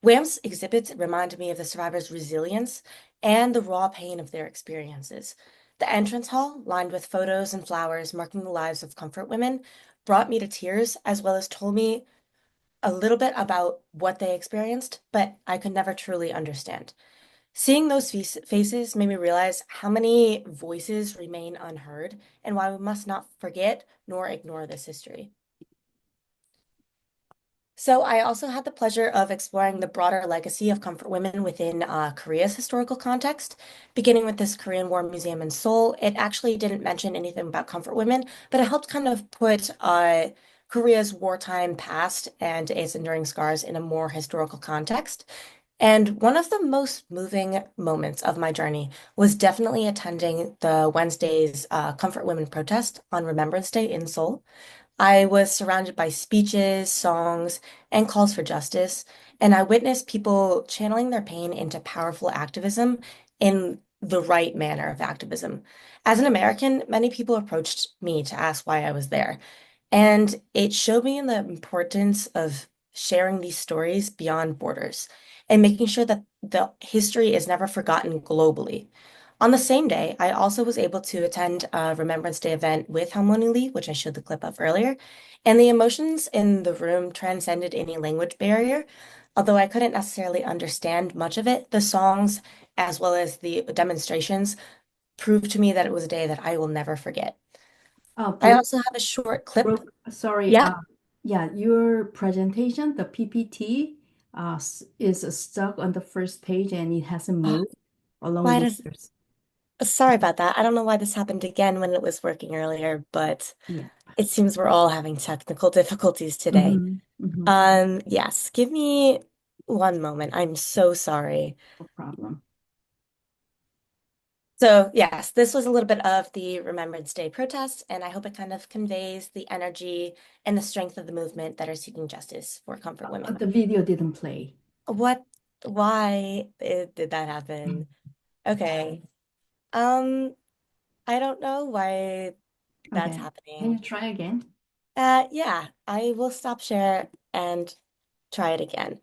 WAM's exhibits remind me of the survivors' resilience and the raw pain of their experiences. The entrance hall, lined with photos and flowers marking the lives of comfort women, brought me to tears as well as told me a little bit about what they experienced, but I could never truly understand. Seeing those faces made me realize how many voices remain unheard and why we must not forget nor ignore this history. So I also had the pleasure of exploring the broader legacy of comfort women within Korea's historical context. Beginning with this Korean War Museum in Seoul, it actually didn't mention anything about comfort women, but it helped kind of put Korea's wartime past and its enduring scars in a more historical context. And one of the most moving moments of my journey was definitely attending the Wednesday's Comfort Women protest on Remembrance Day in Seoul. I was surrounded by speeches, songs, and calls for justice, and I witnessed people channeling their pain into powerful activism in the right manner of activism. As an American, many people approached me to ask why I was there, and it showed me the importance of sharing these stories beyond borders and making sure that the history is never forgotten globally. On the same day, I also was able to attend a Remembrance Day event with Harmony Lee, which I showed the clip of earlier, and the emotions in the room transcended any language barrier. Although I couldn't necessarily understand much of it, the songs as well as the demonstrations proved to me that it was a day that I will never forget. I Brooke, also have a short clip. Brooke, sorry. Yeah. Yeah, your presentation, the PPT, is stuck on the first page and it hasn't moved along Why with does yours. Sorry about that. I don't know why this happened again when it was working earlier, but Yeah. it seems we're all having technical difficulties today. Mm-hmm. Yes, give me one moment. I'm so sorry. No problem. So, yes, this was a little bit of the Remembrance Day protest, and I hope it kind of conveys the energy and the strength of the movement that are seeking justice for comfort women. The video didn't play. Why did that happen? Okay. I don't know why that's Okay. Can happening. you try again? Yeah, I will stop share and try it again.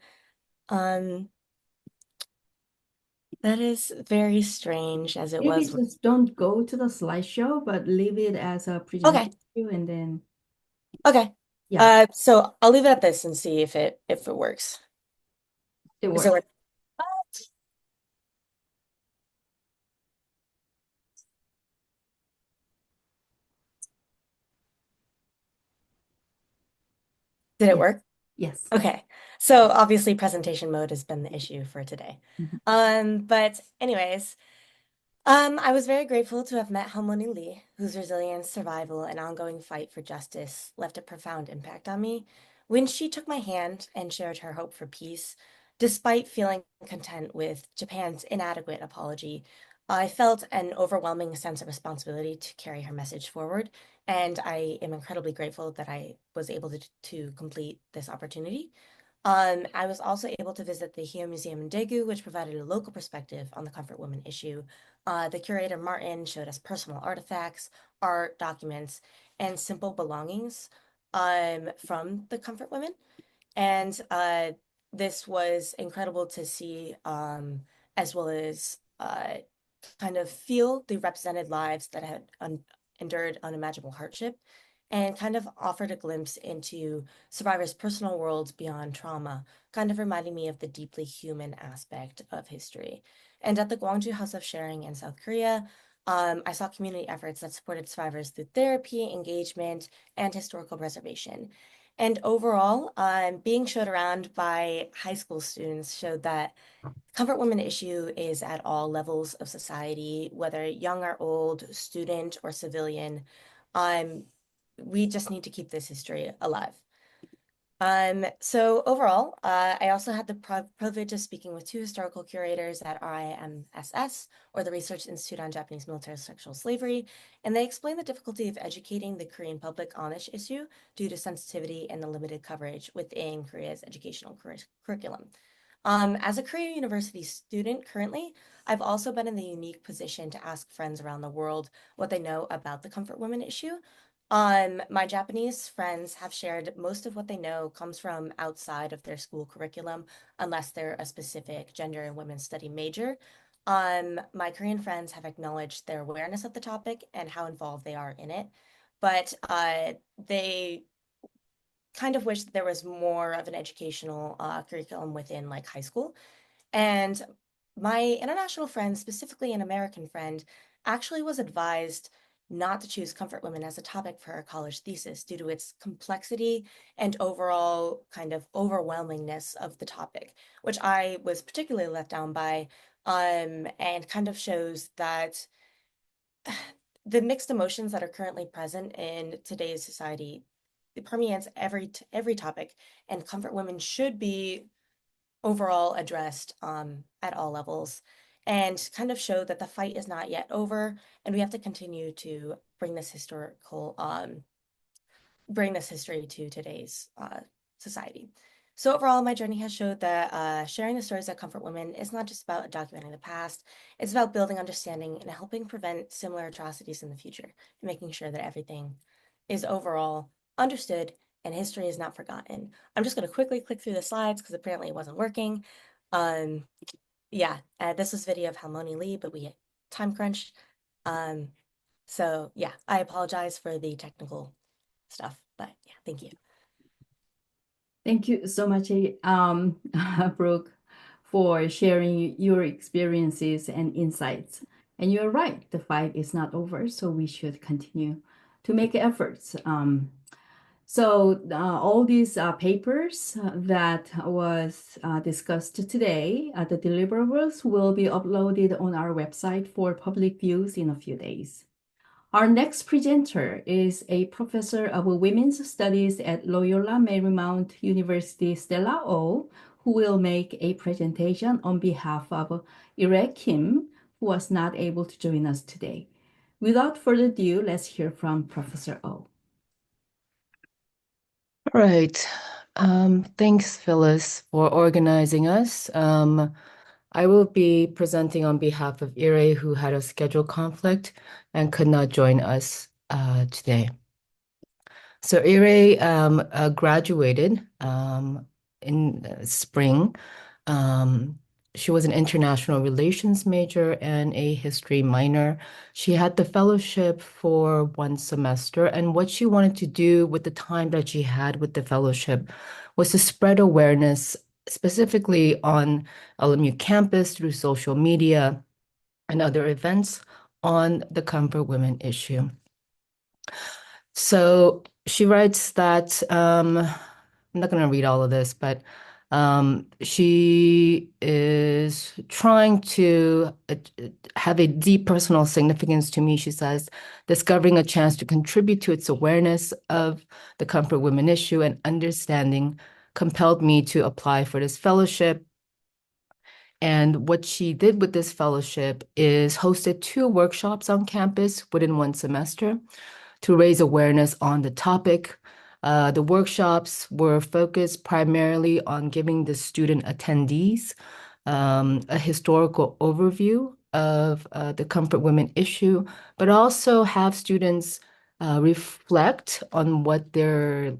That is very strange as it Maybe was. just don't go to the slideshow, but leave it as a Okay, presentation and then, okay. yeah, So I'll leave it at this and see if it works. it Is it works. work? Did it Yes. work? Yes. Okay. So obviously presentation mode has been the issue for today. But anyways, I was very grateful to have met Harmony Lee, whose resilience, survival, and ongoing fight for justice left a profound impact on me. When she took my hand and shared her hope for peace, despite feeling content with Japan's inadequate apology, I felt an overwhelming sense of responsibility to carry her message forward, and I am incredibly grateful that I was able to complete this opportunity. I was also able to visit the Hyo Museum in Daegu, which provided a local perspective on the comfort women issue. The curator Martin showed us personal artifacts, art, documents, and simple belongings from the comfort women. And this was incredible to see, as well as kind of feel the represented lives that had endured unimaginable hardship and kind of offered a glimpse into survivors' personal worlds beyond trauma, kind of reminding me of the deeply human aspect of history. And at the Gwangju House of Sharing in South Korea, I saw community efforts that supported survivors through therapy, engagement, and historical preservation. And overall, being showed around by high school students showed that comfort women issue is at all levels of society, whether young or old, student or civilian. We just need to keep this history alive. So overall, I also had the privilege of speaking with two historical curators at RIMSS, or the Research Institute on Japanese Military Sexual Slavery, and they explained the difficulty of educating the Korean public on this issue due to sensitivity and the limited coverage within Korea's educational curriculum. As a Korea University student currently, I've also been in the unique position to ask friends around the world what they know about the comfort women issue. My Japanese friends have shared most of what they know comes from outside of their school curriculum, unless they're a specific gender and women's study major. My Korean friends have acknowledged their awareness of the topic and how involved they are in it, but they kind of wish that there was more of an educational curriculum within like high school. And my international friend, specifically an American friend, actually was advised not to choose comfort women as a topic for her college thesis due to its complexity and overall kind of overwhelmingness of the topic, which I was particularly let down by, and kind of shows that the mixed emotions that are currently present in today's society, it permeates every topic, and comfort women should be overall addressed at all levels, and kind of show that the fight is not yet over, and we have to continue to bring this history to today's society. So overall, my journey has showed that sharing the stories that comfort women is not just about documenting the past, it's about building understanding and helping prevent similar atrocities in the future, and making sure that everything is overall understood and history is not forgotten. I'm just going to quickly click through the slides because apparently it wasn't working. Yeah, this was a video of Halmoni Lee, but we had time crunch. So yeah, I apologize for the technical stuff, but yeah, thank you. Thank you so much, Brooke, for sharing your experiences and insights. And you're right, the fight is not over, so we should continue to make efforts. So all these papers that was discussed today, the deliverables will be uploaded on our website for public views in a few days. Our next presenter is a professor of women's studies at Loyola Marymount University, Stella Oh, who will make a presentation on behalf of Ireh Kim, who was not able to join us today. Without further ado, let's hear from Professor Oh. All right. Thanks, Phyllis, for organizing us. I will be presenting on behalf of Ireh, who had a schedule conflict and could not join us today. So Ireh graduated in spring. She was an international relations major and a history minor. She had the fellowship for 1 semester, and what she wanted to do with the time that she had with the fellowship was to spread awareness specifically on LMU campus through social media and other events on the comfort women issue. So she writes that, I'm not going to read all of this, but she is trying to have a deep personal significance to me. She says, discovering a chance to contribute to its awareness of the comfort women issue and understanding compelled me to apply for this fellowship. And what she did with this fellowship is hosted 2 workshops on campus within 1 semester to raise awareness on the topic. The workshops were focused primarily on giving the student attendees a historical overview of the comfort women issue, but also have students reflect on what they're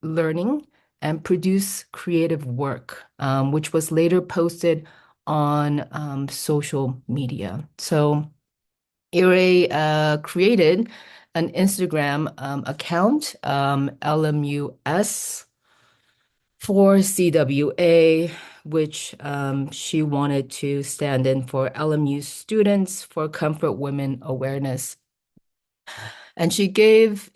learning and produce creative work, which was later posted on social media. So Ireh created an Instagram account, LMUS for CWA, which she wanted to stand in for LMU students for comfort women awareness. And she gives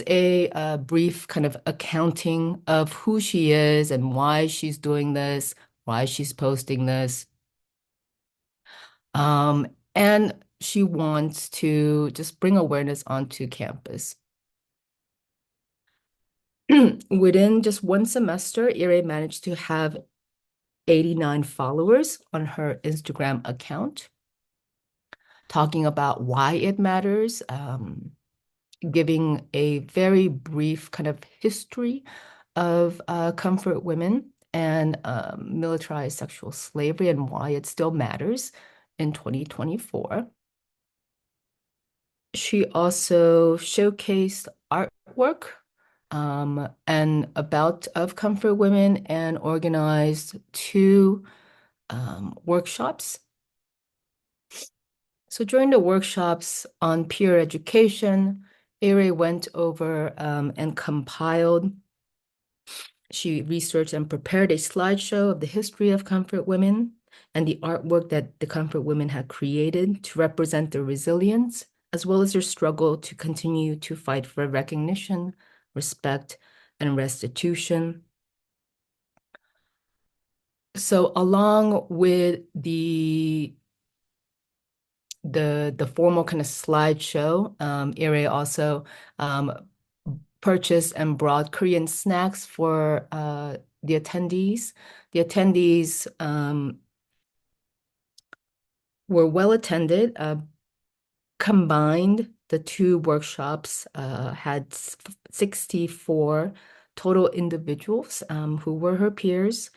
a brief kind of accounting of who she is and why she's doing this, why she's posting this. And she wants to just bring awareness onto campus. within just one semester, Ireh managed to have 89 followers on her Instagram account, talking about why it matters, giving a very brief kind of history of comfort women and militarized sexual slavery and why it still matters in 2024. She also showcased artwork and about of comfort women and organized two workshops. So during the workshops on peer education, Ireh went over and compiled. She researched and prepared a slideshow of the history of comfort women and the artwork that the comfort women had created to represent their resilience, as well as their struggle to continue to fight for recognition, respect, and restitution. So along with the formal kind of slideshow, Ireh also purchased and brought Korean snacks for the attendees. The attendees were well attended. Combined, the two workshops had 64 total individuals who were her peers.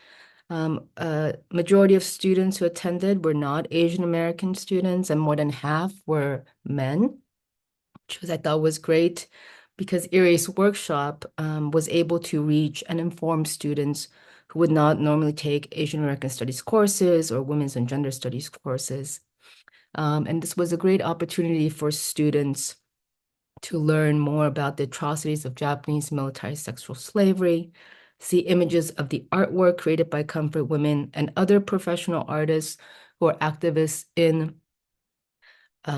Majority of students who attended were not Asian American students, and more than half were men, which I thought was great because Ireh's workshop was able to reach and inform students who would not normally take Asian American Studies courses or Women's and Gender Studies courses. And this was a great opportunity for students to learn more about the atrocities of Japanese militarized sexual slavery, see images of the artwork created by comfort women and other professional artists who are activists in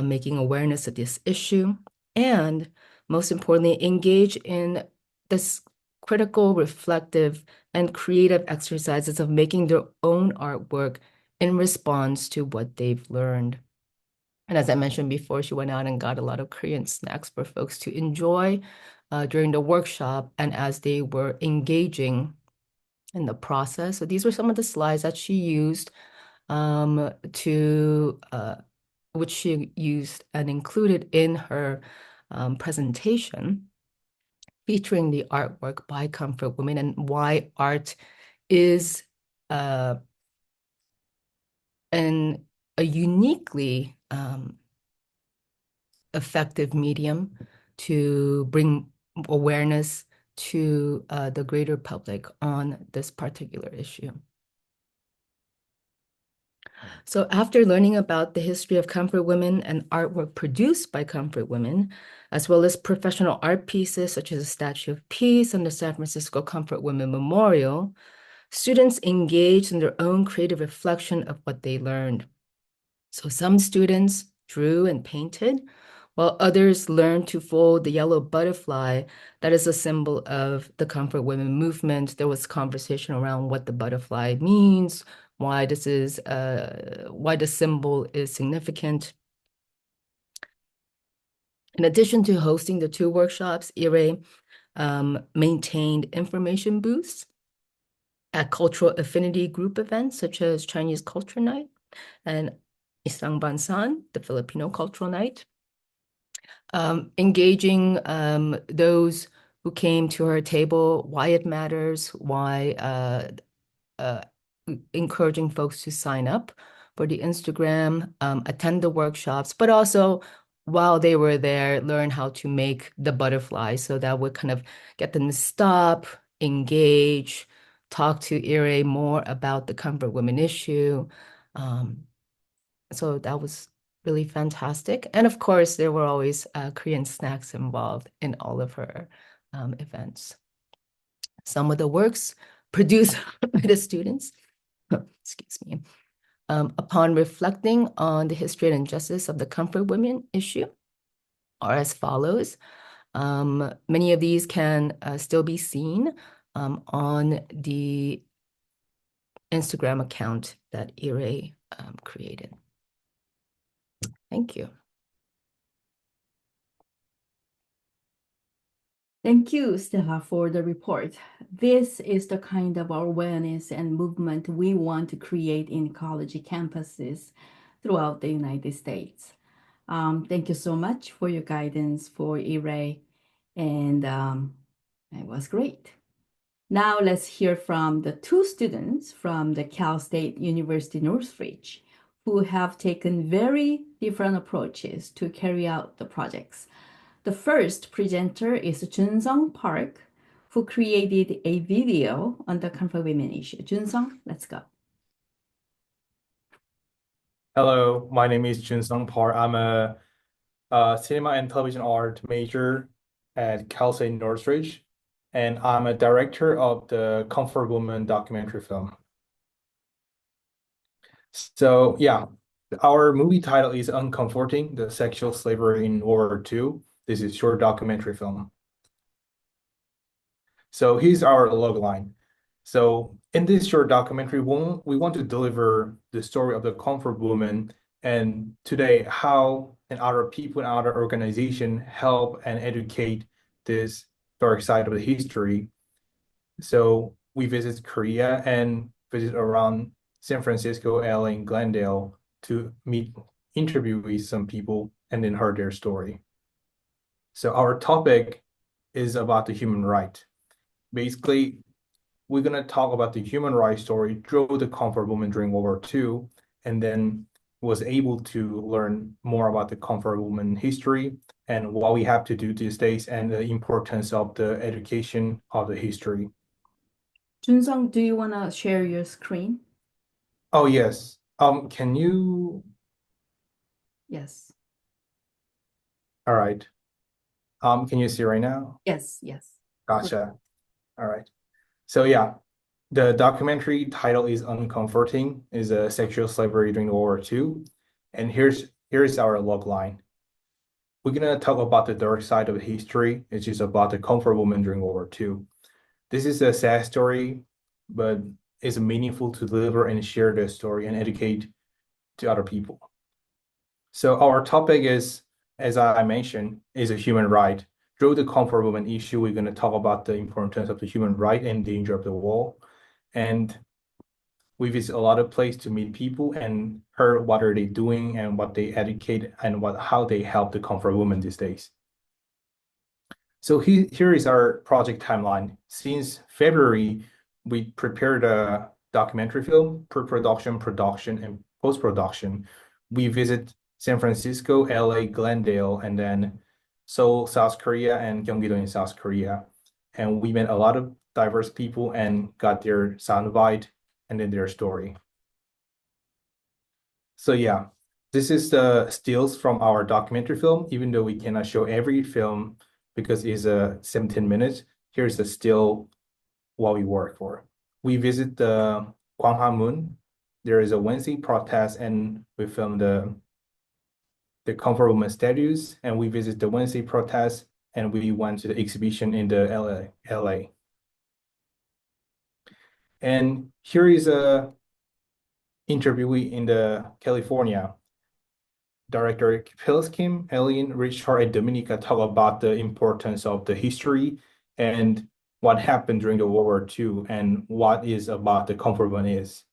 making awareness of this issue, and most importantly, engage in this critical, reflective, and creative exercises of making their own artwork in response to what they've learned. And as I mentioned before, she went out and got a lot of Korean snacks for folks to enjoy during the workshop and as they were engaging in the process. So these were some of the slides that she used which she used and included in her presentation, featuring the artwork by comfort women and why art is a uniquely effective medium to bring awareness to the greater public on this particular issue. So after learning about the history of comfort women and artwork produced by comfort women, as well as professional art pieces such as the Statue of Peace and the San Francisco Comfort Women Memorial, students engaged in their own creative reflection of what they learned. So some students drew and painted, while others learned to fold the yellow butterfly that is a symbol of the comfort women movement. There was conversation around what the butterfly means, why the symbol is significant. In addition to hosting the two workshops, Ireh maintained information booths at cultural affinity group events such as Chinese Culture Night and Isang Bansan, the Filipino Cultural Night, engaging those who came to her table, why it matters, why encouraging folks to sign up for the Instagram, attend the workshops, but also while they were there, learn how to make the butterfly. So that would kind of get them to stop, engage, talk to Ireh more about the comfort women issue. So that was really fantastic. And of course, there were always Korean snacks involved in all of her events. Some of the works produced by the students, excuse me, upon reflecting on the history and injustice of the comfort women issue are as follows. Many of these can still be seen on the Instagram account that Ireh created. Thank you. Thank you, Stella, for the report. This is the kind of awareness and movement we want to create in college campuses throughout the United States. Thank you so much for your guidance for Ireh, and it was great. Now let's hear from the two students from the Cal State University Northridge who have taken very different approaches to carry out the projects. The first presenter is Jungseong Park, who created a video on the comfort women issue. Jungseong, let's go. Hello, my name is Jungseong Park. I'm a cinema and television art major at Cal State Northridge, and I'm a director of the Comfort Woman documentary film. So yeah, our movie title is Uncomforting, the Sexual Slavery in World War II. This is a short documentary film. So here's our log line. So in this short documentary, we want to deliver the story of the comfort woman and today how and other people and other organizations help and educate this dark side of the history. So we visit Korea and visit around San Francisco, LA, and Glendale to interview with some people and then heard their story. So our topic is about the human right. Basically, we're going to talk about the human rights story through the comfort woman during World War II, and then was able to learn more about the comfort woman history and what we have to do these days and the importance of the education of the history. Jungseong, do you want to share your screen? Oh, yes. Can you? Yes. All right. Can you see right now? Yes, yes. Gotcha. All right. So yeah, the documentary title is Uncomforting, is a sexual slavery during World War II. And here's our log line. We're gonna talk about the dark side of history, which is about the comfort woman during World War II. This is a sad story, but it's meaningful to deliver and share the story and educate to other people. So our topic is, as I mentioned, is a human right. Through the comfort woman issue, we're going to talk about the importance of the human right and danger of the war. And we visit a lot of places to meet people and heard what are they doing and what they educate and how they help the comfort woman these days. So here is our project timeline. Since February, we prepared a documentary film, pre-production, production, and post-production. We visit San Francisco, LA, Glendale, and then Seoul, South Korea, and Gyeonggi-do in South Korea. And we met a lot of diverse people and got their soundbite and then their story. So yeah, this is the stills from our documentary film, even though we cannot show every film because it's 17 minutes. Here's the still what we work for. We visit the Gwanghwamun. There is a Wednesday protest and we film the comfort woman statues, and we visit the Wednesday protest and we went to the exhibition in the LA. And here is a interviewee in the California. Director Phyllis Kim, Aeryn, Richard, and Dominica talk about the importance of the history and what happened during the World War II and what is about the comfort woman is.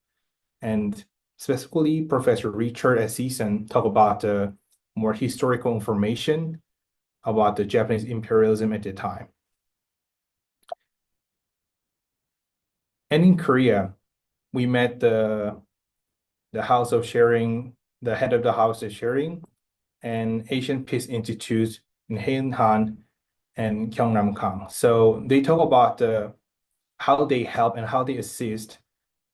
And specifically, Professor Richard at CSUN talk about the more historical information about the Japanese imperialism at the time. And in Korea, we met the House of Sharing, the head of the House of Sharing, and Asian Peace Institute in Haeunhan and Gyeongnam-kang. So they talk about how they help and how they assist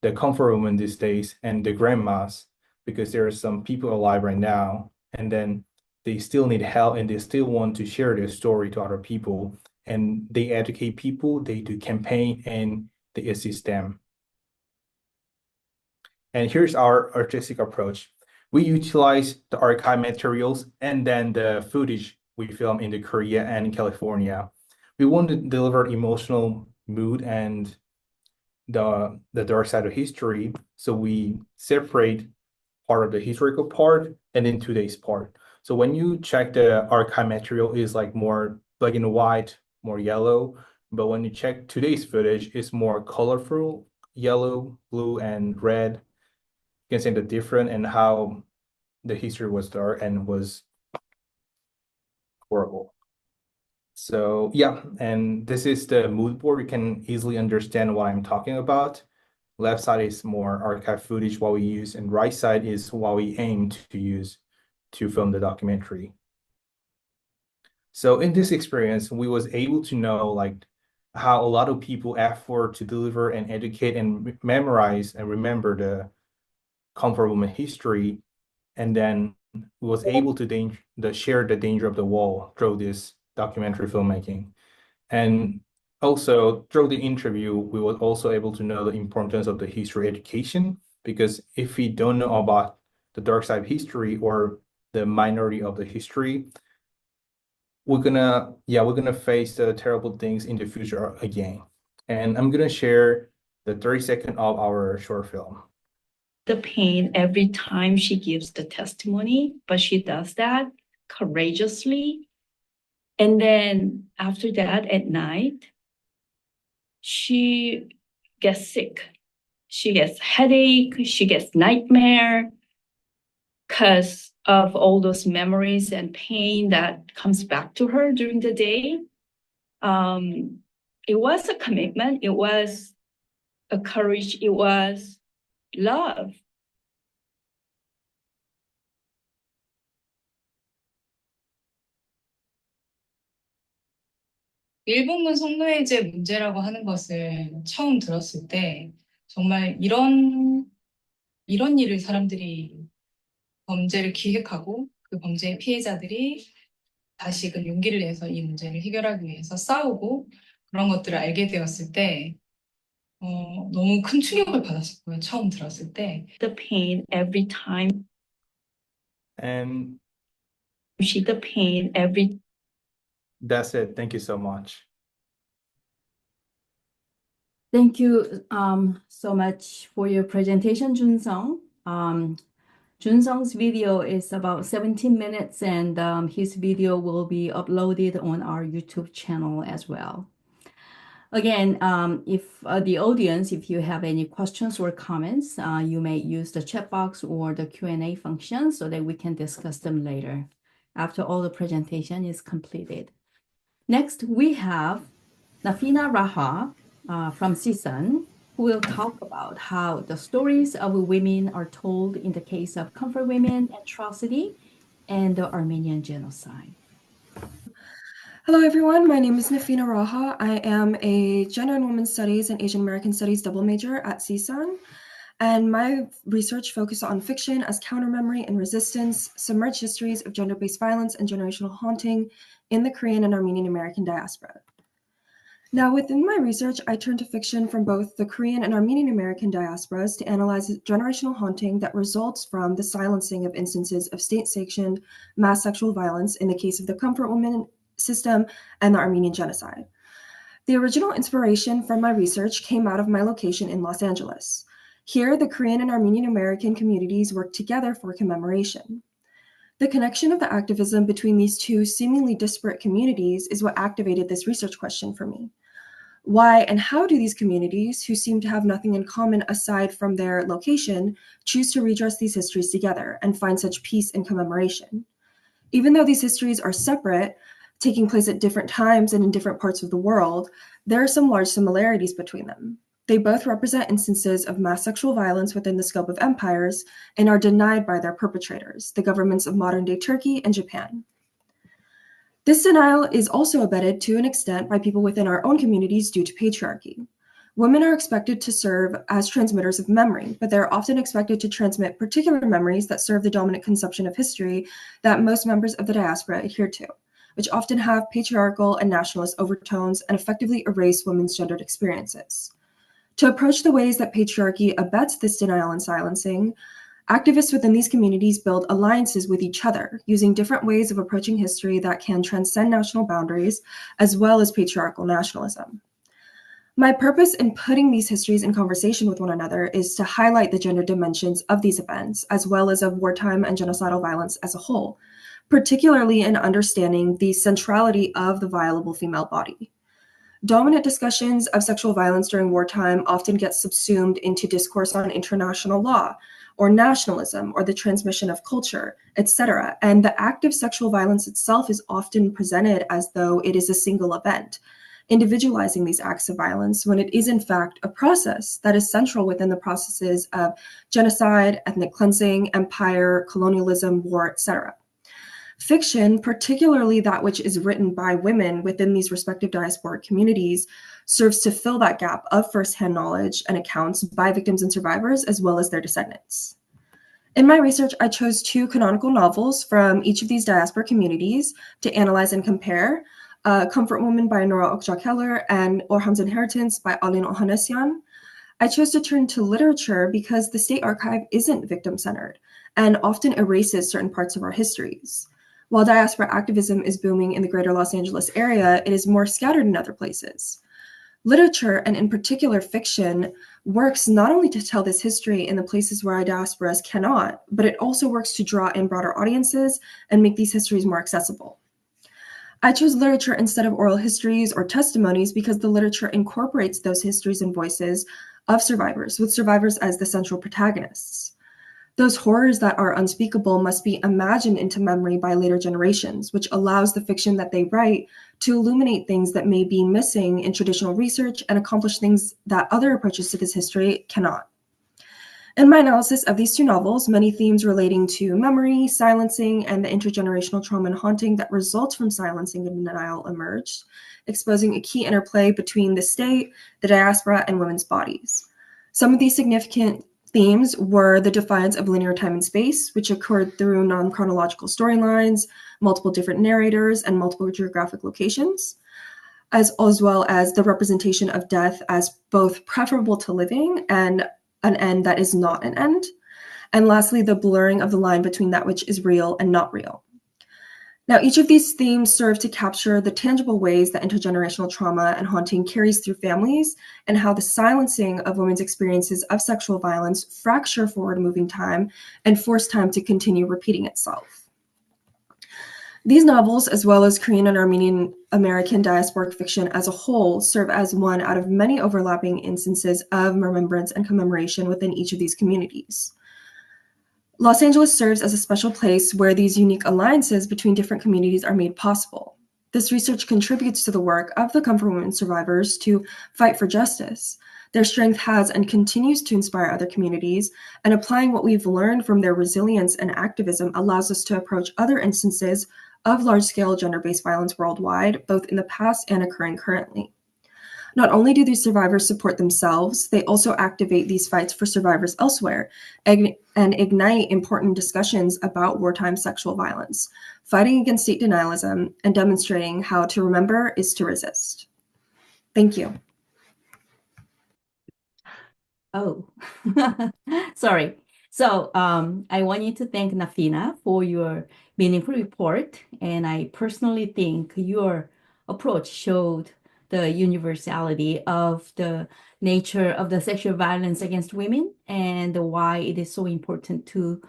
the comfort women these days and the grandmas, because there are some people alive right now, and then they still need help and they still want to share their story to other people. And they educate people, they do campaign, and they assist them. And here's our artistic approach. We utilize the archive materials and then the footage we film in the Korea and in California. We want to deliver emotional mood and the dark side of history. So we separate part of the historical part and then today's part. So when you check the archive material is like more black and white more yellow. But when you check today's footage, it's more colorful, yellow, blue, and red. You can see the difference and how the history was dark and was horrible. So yeah, and this is the mood board. You can easily understand what I'm talking about. Left side is more archive footage, what we use, and right side is what we aim to use to film the documentary. So in this experience, we was able to know like how a lot of people effort to deliver and educate and memorize and remember the comfort woman history, and then was able to share the danger of the wall through this documentary filmmaking. And also through the interview, we were also able to know the importance of the history education, because if we don't know about the dark side of history or the minority of the history, we're gonna face the terrible things in the future again. And I'm gonna share the 30-second of our short film. The pain every time she gives the testimony, but she does that courageously. And then after that, at night, she gets sick. She gets headache, she gets nightmare because of all those memories and pain that comes back to her during the day. It was a commitment, it was a courage, it was love. 일본군 성노예제 문제라고 하는 것을 처음 들었을 때 정말 이런 일을 사람들이 범죄를 기획하고 그 범죄의 피해자들이 다시금 용기를 내서 이 문제를 해결하기 위해서 싸우고 그런 것들을 알게 되었을 때 너무 큰 충격을 받았었고요. 처음 들었을 때. The pain every time. And the pain every. That's it. Thank you so much. Thank you so much for your presentation, Jungseong. Jungseong's video is about 17 minutes, and his video will be uploaded on our YouTube channel as well. Again, if the audience, if you have any questions or comments, you may use the chat box or the Q&A function so that we can discuss them later after all the presentation is completed. Next, we have Nafina Raha from CSUN, who will talk about how the stories of women are told in the case of comfort women atrocity and the Armenian genocide. Hello, everyone. My name is Nafina Raha. I am a Gender and Women's Studies and Asian American Studies double major at CSUN. And my research focuses on fiction as counter-memory and resistance, submerged histories of gender-based violence and generational haunting in the Korean and Armenian American diaspora. Now, within my research, I turn to fiction from both the Korean and Armenian American diasporas to analyze generational haunting that results from the silencing of instances of state-sanctioned mass sexual violence in the case of the comfort woman system and the Armenian genocide. The original inspiration from my research came out of my location in Los Angeles. Here, the Korean and Armenian American communities work together for commemoration. The connection of the activism between these two seemingly disparate communities is what activated this research question for me. Why and how do these communities, who seem to have nothing in common aside from their location, choose to redress these histories together and find such peace and commemoration? Even though these histories are separate, taking place at different times and in different parts of the world, there are some large similarities between them. They both represent instances of mass sexual violence within the scope of empires and are denied by their perpetrators, the governments of modern-day Turkey and Japan. This denial is also abetted to an extent by people within our own communities due to patriarchy. Women are expected to serve as transmitters of memory, but they're often expected to transmit particular memories that serve the dominant conception of history that most members of the diaspora adhere to, which often have patriarchal and nationalist overtones and effectively erase women's gendered experiences. To approach the ways that patriarchy abets this denial and silencing, activists within these communities build alliances with each other, using different ways of approaching history that can transcend national boundaries, as well as patriarchal nationalism. My purpose in putting these histories in conversation with one another is to highlight the gender dimensions of these events, as well as of wartime and genocidal violence as a whole, particularly in understanding the centrality of the violable female body. Dominant discussions of sexual violence during wartime often get subsumed into discourse on international law, or nationalism, or the transmission of culture, etc. And the act of sexual violence itself is often presented as though it is a single event, individualizing these acts of violence when it is in fact a process that is central within the processes of genocide, ethnic cleansing, empire, colonialism, war, etc. Fiction, particularly that which is written by women within these respective diasporic communities, serves to fill that gap of firsthand knowledge and accounts by victims and survivors, as well as their descendants. In my research, I chose 2 canonical novels from each of these diaspora communities to analyze and compare: Comfort Woman by Nora Okja-Keller and Orham's Inheritance by Alin Ohanessian. I chose to turn to literature because the state archive isn't victim-centered and often erases certain parts of our histories. While diaspora activism is booming in the greater Los Angeles area, it is more scattered in other places. Literature, and in particular fiction, works not only to tell this history in the places where our diasporas cannot, but it also works to draw in broader audiences and make these histories more accessible. I chose literature instead of oral histories or testimonies because the literature incorporates those histories and voices of survivors, with survivors as the central protagonists. Those horrors that are unspeakable must be imagined into memory by later generations, which allows the fiction that they write to illuminate things that may be missing in traditional research and accomplish things that other approaches to this history cannot. In my analysis of these 2 novels, many themes relating to memory, silencing, and the intergenerational trauma and haunting that results from silencing and denial emerged, exposing a key interplay between the state, the diaspora, and women's bodies. Some of these significant themes were the defiance of linear time and space, which occurred through non-chronological storylines, multiple different narrators, and multiple geographic locations, as well as the representation of death as both preferable to living and an end that is not an end. And lastly, the blurring of the line between that which is real and not real. Now, each of these themes serve to capture the tangible ways that intergenerational trauma and haunting carries through families, and how the silencing of women's experiences of sexual violence fracture forward-moving time and force time to continue repeating itself. These novels, as well as Korean and Armenian American diasporic fiction as a whole, serve as one out of many overlapping instances of remembrance and commemoration within each of these communities. Los Angeles serves as a special place where these unique alliances between different communities are made possible. This research contributes to the work of the Comfort Women survivors to fight for justice. Their strength has and continues to inspire other communities, and applying what we've learned from their resilience and activism allows us to approach other instances of large-scale gender-based violence worldwide, both in the past and occurring currently. Not only do these survivors support themselves, they also activate these fights for survivors elsewhere and ignite important discussions about wartime sexual violence, fighting against state denialism, and demonstrating how to remember is to resist. Thank you. Oh, sorry. So I want you to thank Nafina for your meaningful report, and I personally think your approach showed the universality of the nature of the sexual violence against women and why it is so important to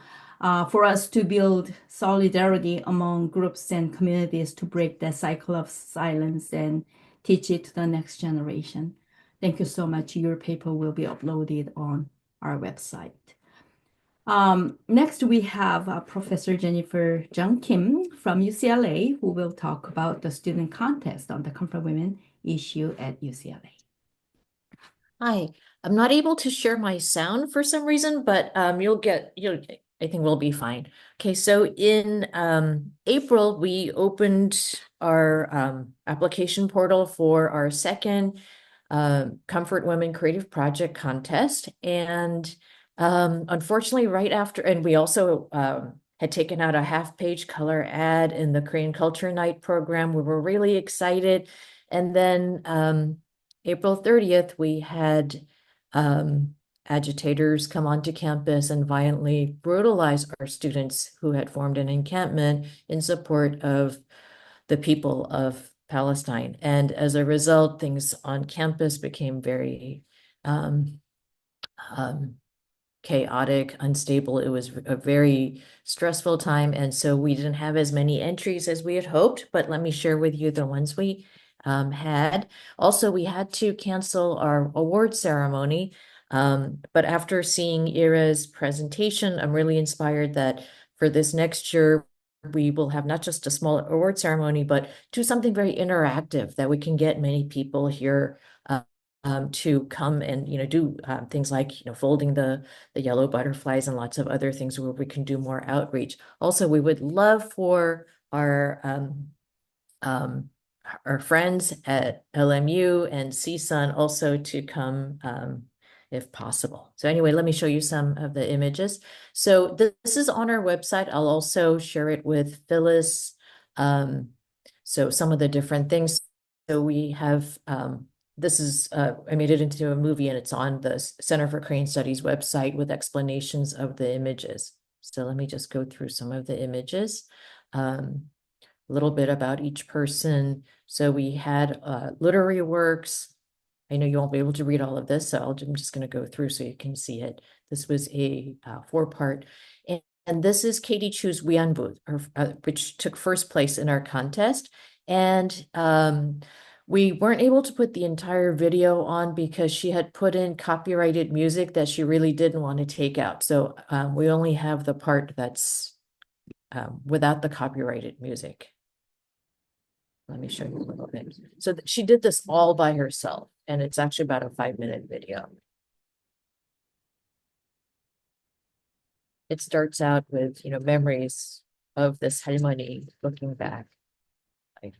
for us to build solidarity among groups and communities to break the cycle of silence and teach it to the next generation. Thank you so much. Your paper will be uploaded on our website. Next, we have Professor Jennifer Jung-Kim from UCLA, who will talk about the student contest on the Comfort Women issue at UCLA. Hi, I'm not able to share my sound for some reason, but I think we'll be fine. Okay, so in April, we opened our application portal for our second Comfort Women Creative Project contest. And unfortunately, right after, and we also had taken out a half-page color ad in the Korean Culture Night program. We were really excited. And then April 30th, we had agitators come onto campus and violently brutalize our students who had formed an encampment in support of the people of Palestine. And as a result, things on campus became very chaotic, unstable. It was a very stressful time. And so we didn't have as many entries as we had hoped, but let me share with you the ones we had. Also, we had to cancel our award ceremony. But after seeing Ireh's presentation, I'm really inspired that for this next year, we will have not just a small award ceremony, but do something very interactive that we can get many people here to come and do things like folding the yellow butterflies and lots of other things where we can do more outreach. Also, we would love for our friends at LMU and CSUN also to come if possible. So anyway, let me show you some of the images. So this is on our website. I'll also share it with Phyllis. So some of the different things. So we have this is, I made it into a movie and it's on the Center for Korean Studies website with explanations of the images. So let me just go through some of the images. A little bit about each person. So we had literary works. I know you won't be able to read all of this, so I'm just going to go through so you can see it. This was a 4-part. And this is Katie Chu's Wianbu, which took first place in our contest. And we weren't able to put the entire video on because she had put in copyrighted music that she really didn't want to take out. So we only have the part that's without the copyrighted music. Let me show you a little bit. So she did this all by herself, and it's actually about a 5-minute video. It starts out with, memories of this halmoni looking back. And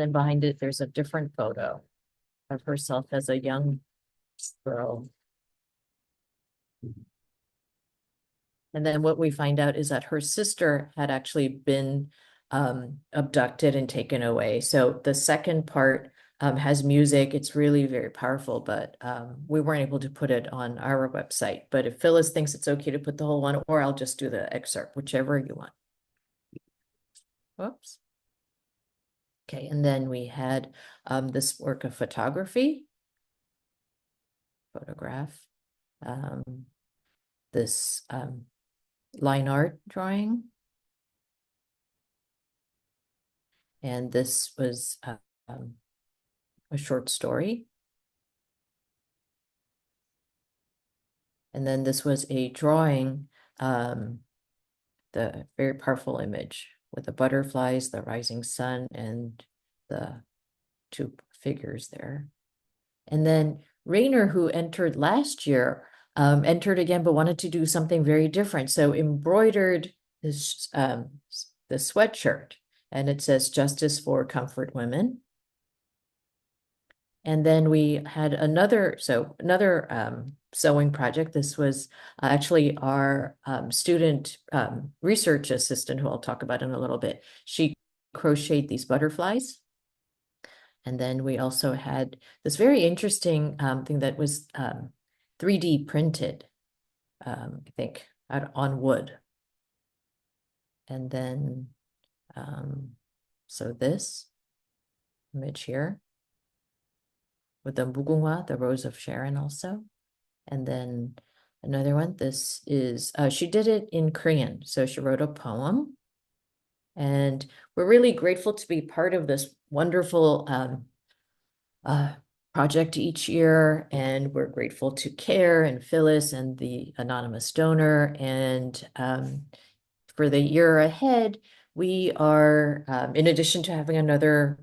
then behind it, there's a different photo of herself as a young girl. And then what we find out is that her sister had actually been abducted and taken away. So the second part has music. It's really very powerful, but we weren't able to put it on our website. But if Phyllis thinks it's okay to put the whole one, or I'll just do the excerpt, whichever you want. Whoops. Okay, and then we had this work of photography, photograph, this line art drawing. And this was a short story. And then this was a drawing, the very powerful image with the butterflies, the rising sun, and the 2 figures there. And then Rainer, who entered last year, entered again, but wanted to do something very different. So embroidered this the sweatshirt, and it says "Justice for Comfort Women." And then we had another sewing project. This was actually our student research assistant, who I'll talk about in a little bit. She crocheted these butterflies. And then we also had this very interesting thing that was 3D printed, I think, on wood. And then, so this image here with the mugunghwa, the Rose of Sharon also. And then another one, this is, she did it in Korean. So she wrote a poem. And we're really grateful to be part of this wonderful project each year. And we're grateful to CARE and Phyllis and the anonymous donor. And for the year ahead, we are, in addition to having another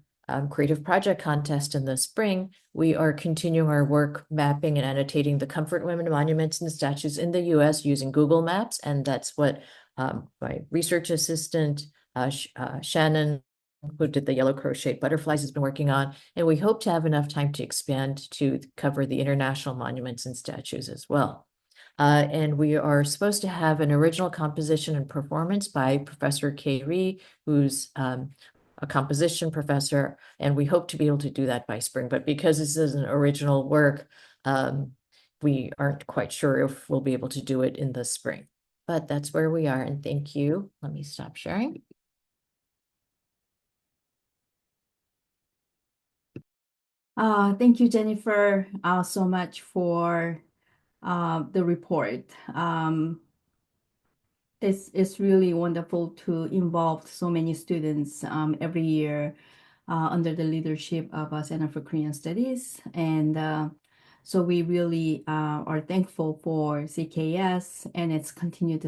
creative project contest in the spring, we are continuing our work mapping and annotating the comfort women monuments and statues in the US using Google Maps. And that's what my research assistant, Shannon, who did the yellow crocheted butterflies, has been working on. And we hope to have enough time to expand to cover the international monuments and statues as well. And we are supposed to have an original composition and performance by Professor Kay Ree, who's a composition professor, and we hope to be able to do that by spring. But because this is an original work, we aren't quite sure if we'll be able to do it in the spring. but that's where we are, and thank you. Let me stop sharing. Thank you, Jennifer, so much for the report. It's really wonderful to involve so many students every year under the leadership of Center for Korean Studies. And so we really are thankful for CKS and its continued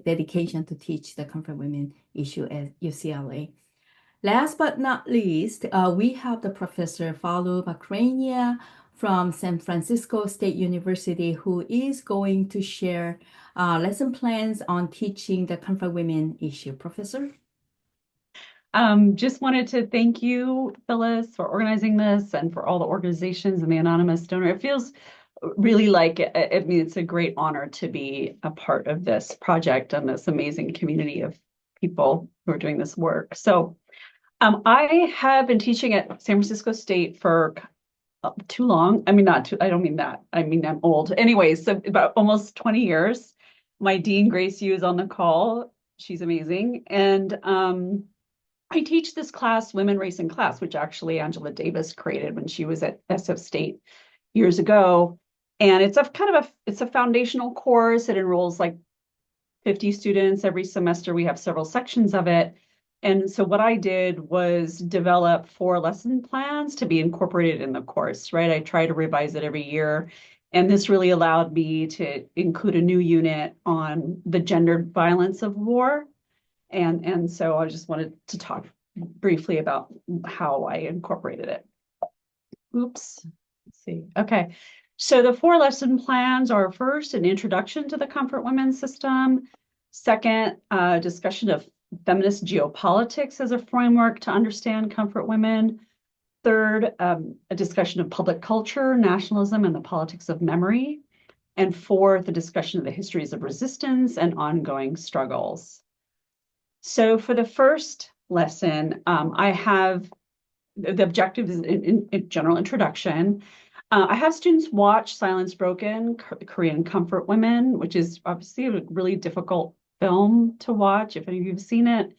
dedication to teach the comfort women issue at UCLA. Last but not least, we have the Professor Falu Bakrania from San Francisco State University, who is going to share lesson plans on teaching the comfort women issue. Professor? Just wanted to thank you, Phyllis, for organizing this and for all the organizations and the anonymous donor. It feels really like, I mean, it's a great honor to be a part of this project and this amazing community of people who are doing this work. So I have been teaching at San Francisco State for too long. I mean, not too, I don't mean that. I mean, I'm old. Anyways, so about almost 20 years. My dean, Grace Yu, is on the call. She's amazing. And I teach this class, Women, Race, and Class, which actually Angela Davis created when she was at SF State years ago. And it's it's a foundational course. It enrolls like 50 students every semester. We have several sections of it. And so what I did was develop 4 lesson plans to be incorporated in the course, right? I try to revise it every year. And this really allowed me to include a new unit on the gendered violence of war. And so I just wanted to talk briefly about how I incorporated it. Oops, let's see. Okay, so the 4 lesson plans are: first, an introduction to the comfort women system; second, discussion of feminist geopolitics as a framework to understand comfort women; third, a discussion of public culture, nationalism, and the politics of memory; and fourth, a discussion of the histories of resistance and ongoing struggles. So for the first lesson, I have the objective is in general introduction. I have students watch Silence Broken, Korean Comfort Women, which is obviously a really difficult film to watch, if any of you have seen it.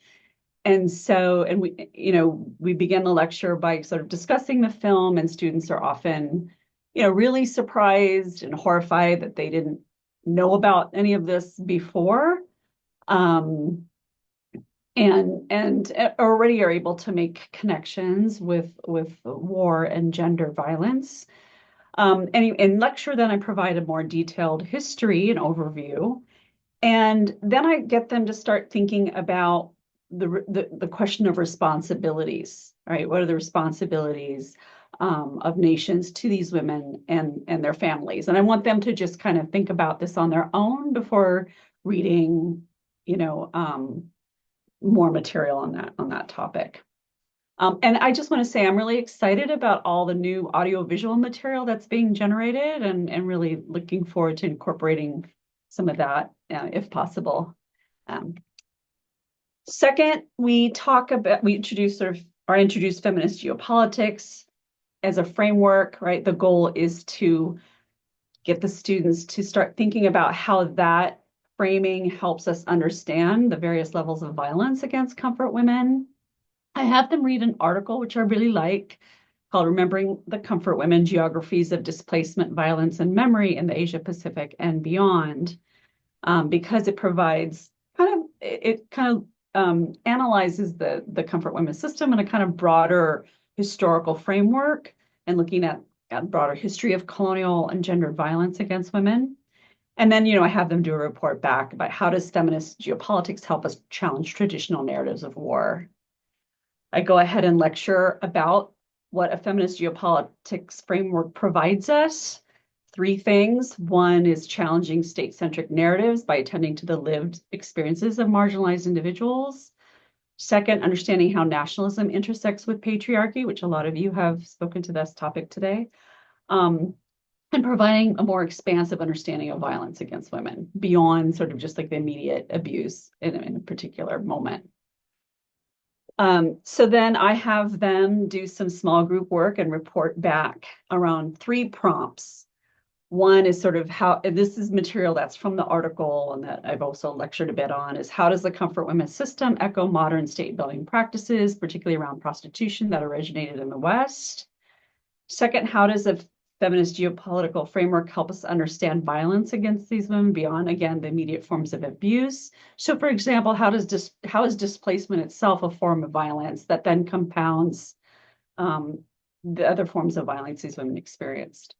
And so, and we begin the lecture by sort of discussing the film, and students are often, really surprised and horrified that they didn't know about any of this before. And already are able to make connections with war and gender violence. And in lecture, then I provide a more detailed history and overview. And then I get them to start thinking about the question of responsibilities, right? What are the responsibilities of nations to these women and their families? And I want them to just kind of think about this on their own before reading, more material on that topic. And I just want to say I'm really excited about all the new audiovisual material that's being generated, and really looking forward to incorporating some of that if possible. Second, we introduce feminist geopolitics as a framework, right? The goal is to get the students to start thinking about how that framing helps us understand the various levels of violence against comfort women. I have them read an article, which I really like, called Remembering the Comfort Women, Geographies of Displacement, Violence, and Memory in the Asia Pacific and Beyond, because it provides analyzes the comfort women system in a kind of broader historical framework, and looking at a broader history of colonial and gendered violence against women. And then, I have them do a report back about how does feminist geopolitics help us challenge traditional narratives of war. I go ahead and lecture about what a feminist geopolitics framework provides us. 3 things. 1 is challenging state-centric narratives by attending to the lived experiences of marginalized individuals. 2nd, understanding how nationalism intersects with patriarchy, which a lot of you have spoken to this topic today. And providing a more expansive understanding of violence against women beyond sort of just like the immediate abuse in a particular moment. So then I have them do some small group work and report back around 3 prompts. One is sort of how, and this is material that's from the article and that I've also lectured a bit on, is how does the Comfort Women system echo modern state building practices, particularly around prostitution that originated in the West? Second, how does a feminist geopolitical framework help us understand violence against these women beyond, again, the immediate forms of abuse? So for example, how is displacement itself a form of violence that then compounds the other forms of violence these women experienced?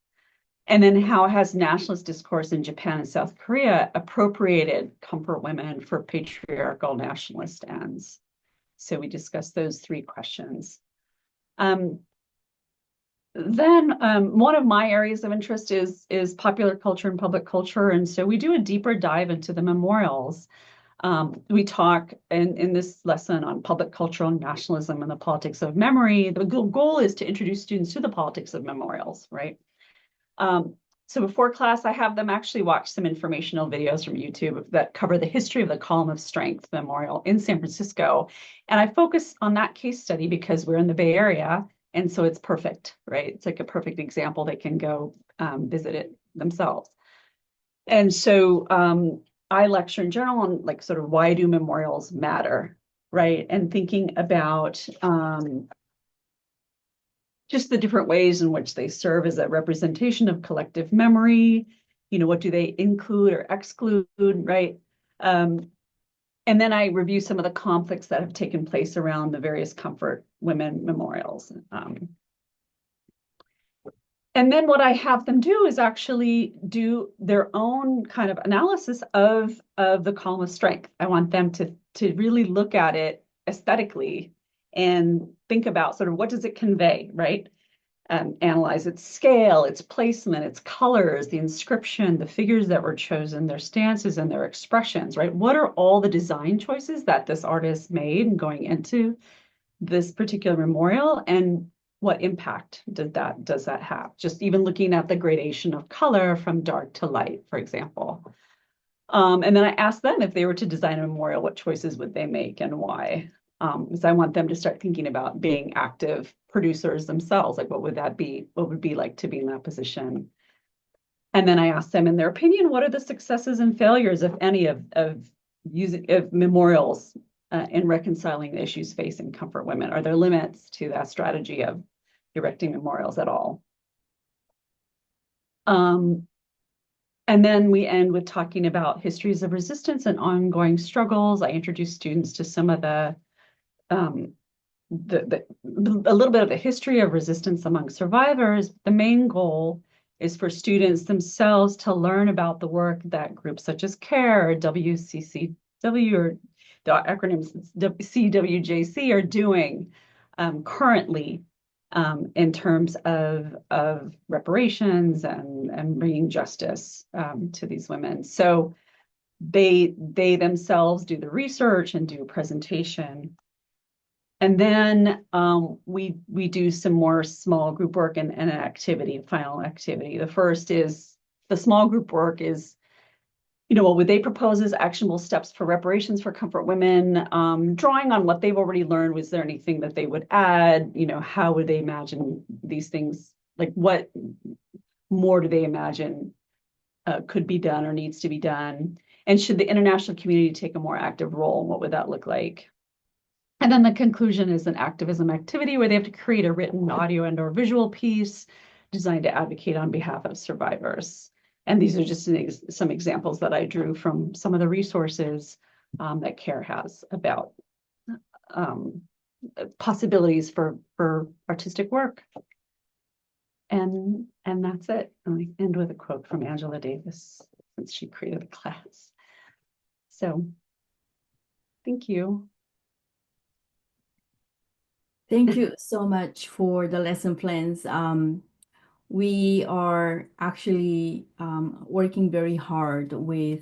And then how has nationalist discourse in Japan and South Korea appropriated comfort women for patriarchal nationalist ends? So we discussed those three questions. Then one of my areas of interest is popular culture and public culture. And so we do a deeper dive into the memorials. We talk in this lesson on public cultural nationalism and the politics of memory. The goal is to introduce students to the politics of memorials, right? So before class, I have them actually watch some informational videos from YouTube that cover the history of the Column of Strength Memorial in San Francisco. And I focus on that case study because we're in the Bay Area. And so it's perfect, right? It's like a perfect example. They can go visit it themselves. And so I lecture in general on like sort of why do memorials matter, right? And thinking about just the different ways in which they serve as a representation of collective memory. You know, what do they include or exclude, right? And then I review some of the conflicts that have taken place around the various comfort women memorials. And then what I have them do is actually do their own kind of analysis of the Column of Strength. I want them to really look at it aesthetically and think about sort of what does it convey, right? Analyze its scale, its placement, its colors, the inscription, the figures that were chosen, their stances and their expressions, right? What are all the design choices that this artist made going into this particular memorial, and what impact does that have? Just even looking at the gradation of color from dark to light, for example. And then I asked them if they were to design a memorial, what choices would they make and why? Because I want them to start thinking about being active producers themselves. Like, what would that be? What would it be like to be in that position? And then I asked them, in their opinion, what are the successes and failures, if any, of memorials in reconciling the issues facing comfort women? Are there limits to that strategy of erecting memorials at all? And then we end with talking about histories of resistance and ongoing struggles. I introduce students to some of a little bit of the history of resistance among survivors. The main goal is for students themselves to learn about the work that groups such as CARE, WCCW, or the acronyms CWJC are doing currently in terms of reparations and bringing justice to these women. So they themselves do the research and do a presentation. And then we do some more small group work and an activity, a final activity. The first is, the small group work is, you know, what would they propose as actionable steps for reparations for comfort women? Drawing on what they've already learned, was there anything that they would add? You know, how would they imagine these things? Like, what more do they imagine could be done or needs to be done? And should the international community take a more active role? What would that look like? And then the conclusion is an activism activity where they have to create a written audio and or visual piece designed to advocate on behalf of survivors. And these are just some examples that I drew from some of the resources that CARE has about possibilities for artistic work. And that's it. And I end with a quote from Angela Davis, since she created the class. So thank you. Thank you so much for the lesson plans. We are actually working very hard with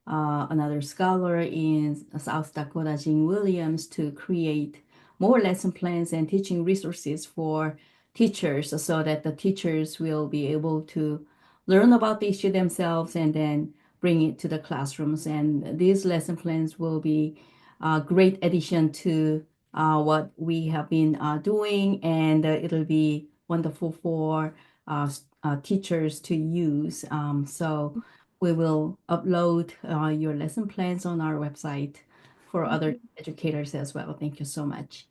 another scholar in South Dakota, Jing Williams, to create more lesson plans and teaching resources for teachers so that the teachers will be able to learn about the issue themselves and then bring it to the classrooms. And these lesson plans will be a great addition to what we have been doing, and it'll be wonderful for teachers to use. So we will upload your lesson plans on our website for other educators as well. Thank you so much.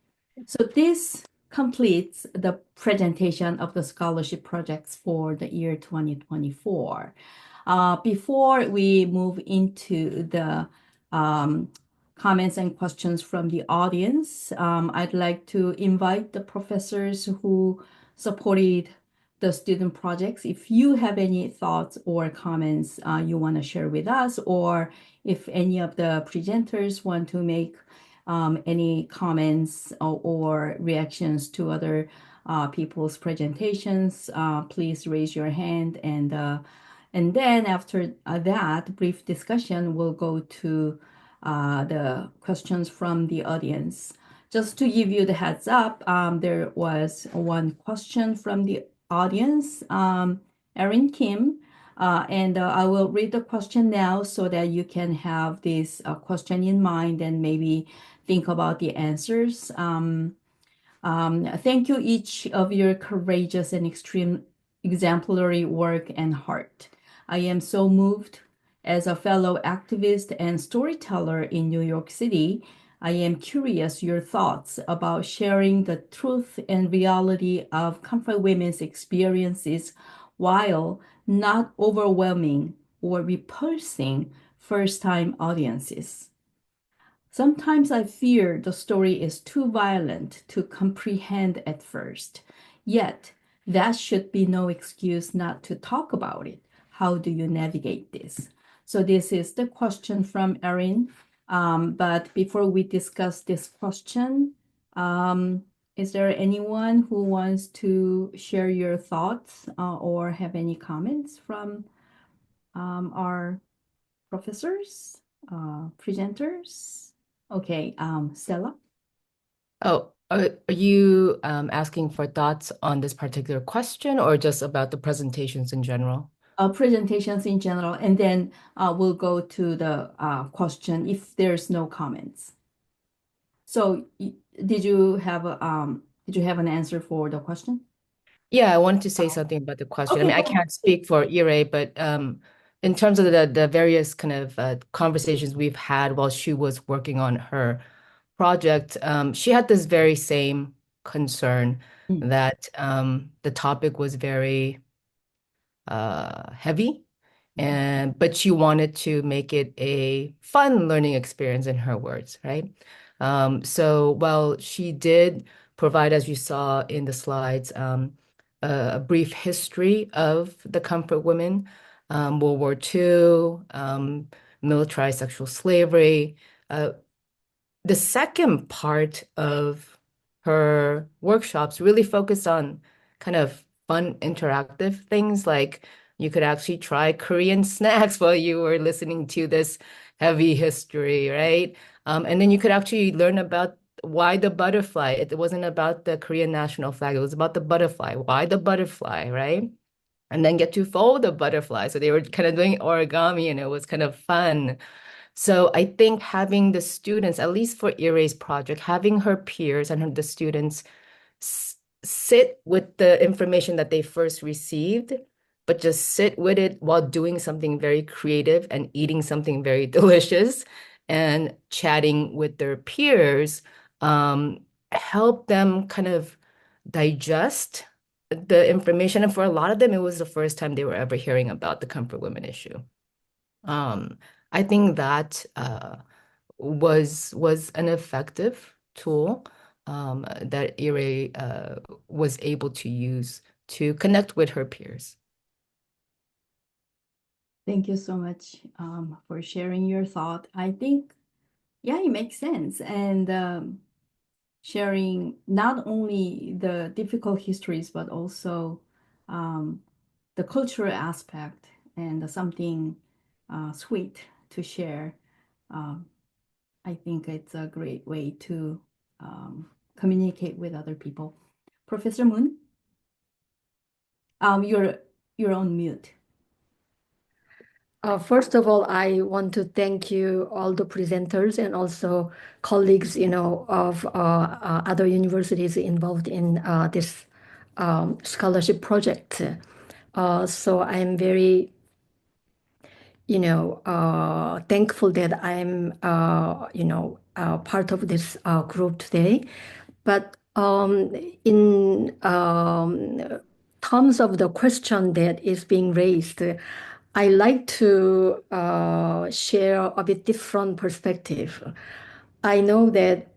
So this completes the presentation of the scholarship projects for the year 2024. Before we move into the comments and questions from the audience, I'd like to invite the professors who supported the student projects. If you have any thoughts or comments you want to share with us, or if any of the presenters want to make any comments or reactions to other people's presentations, please raise your hand. And then after that brief discussion, we'll go to the questions from the audience. Just to give you the heads up, there was one question from the audience, Ireh Kim, and I will read the question now so that you can have this question in mind and maybe think about the answers. Thank you each of your courageous and extreme exemplary work and heart. I am so moved as a fellow activist and storyteller in New York City. I am curious your thoughts about sharing the truth and reality of comfort women's experiences while not overwhelming or repulsing first-time audiences. Sometimes I fear the story is too violent to comprehend at first. Yet, that should be no excuse not to talk about it. How do you navigate this? So this is the question from Aeryn. But before we discuss this question, is there anyone who wants to share your thoughts or have any comments from our professors, presenters? Okay, Stella? Oh, are you asking for thoughts on this particular question or just about the presentations in general? Presentations in general, and then we'll go to the question if there's no comments. So did you have an answer for the question? Yeah, I wanted to say something about the question. I Okay, mean, I go can't speak for Ireh, but in terms of the various kind of conversations we've had while she was working on her project, she had this very same concern that the topic was very heavy, but she wanted to make it a fun learning experience in her words, right? So while she did provide, as you saw in the slides, a brief history of the comfort women, World War II, militarized sexual slavery. The second part of her workshops really focused on kind of fun, interactive things like you could actually try Korean snacks while you were listening to this heavy history, right? And then you could actually learn about why the butterfly. It wasn't about the Korean national flag. It was about the butterfly. Why the butterfly, right? And then get to fold the butterfly. So they were kind of doing origami and it was kind of fun. So I think having the students, at least for Ireh's project, having her peers and the students sit with the information that they first received, but just sit with it while doing something very creative and eating something very delicious and chatting with their peers, help them kind of digest the information. And for a lot of them, it was the first time they were ever hearing about the comfort women issue. I think that was an effective tool that Ireh was able to use to connect with her peers. Thank you so much for sharing your thought. I think, yeah, it makes sense. And sharing not only the difficult histories, but also the cultural aspect and something sweet to share. I think it's a great way to communicate with other people. Professor Moon, you're on mute. First of all, I want to thank you, all the presenters and also colleagues, of other universities involved in this scholarship project. So I'm very, thankful that I'm, part of this group today. But in terms of the question that is being raised, I like to share a bit different perspective. I know that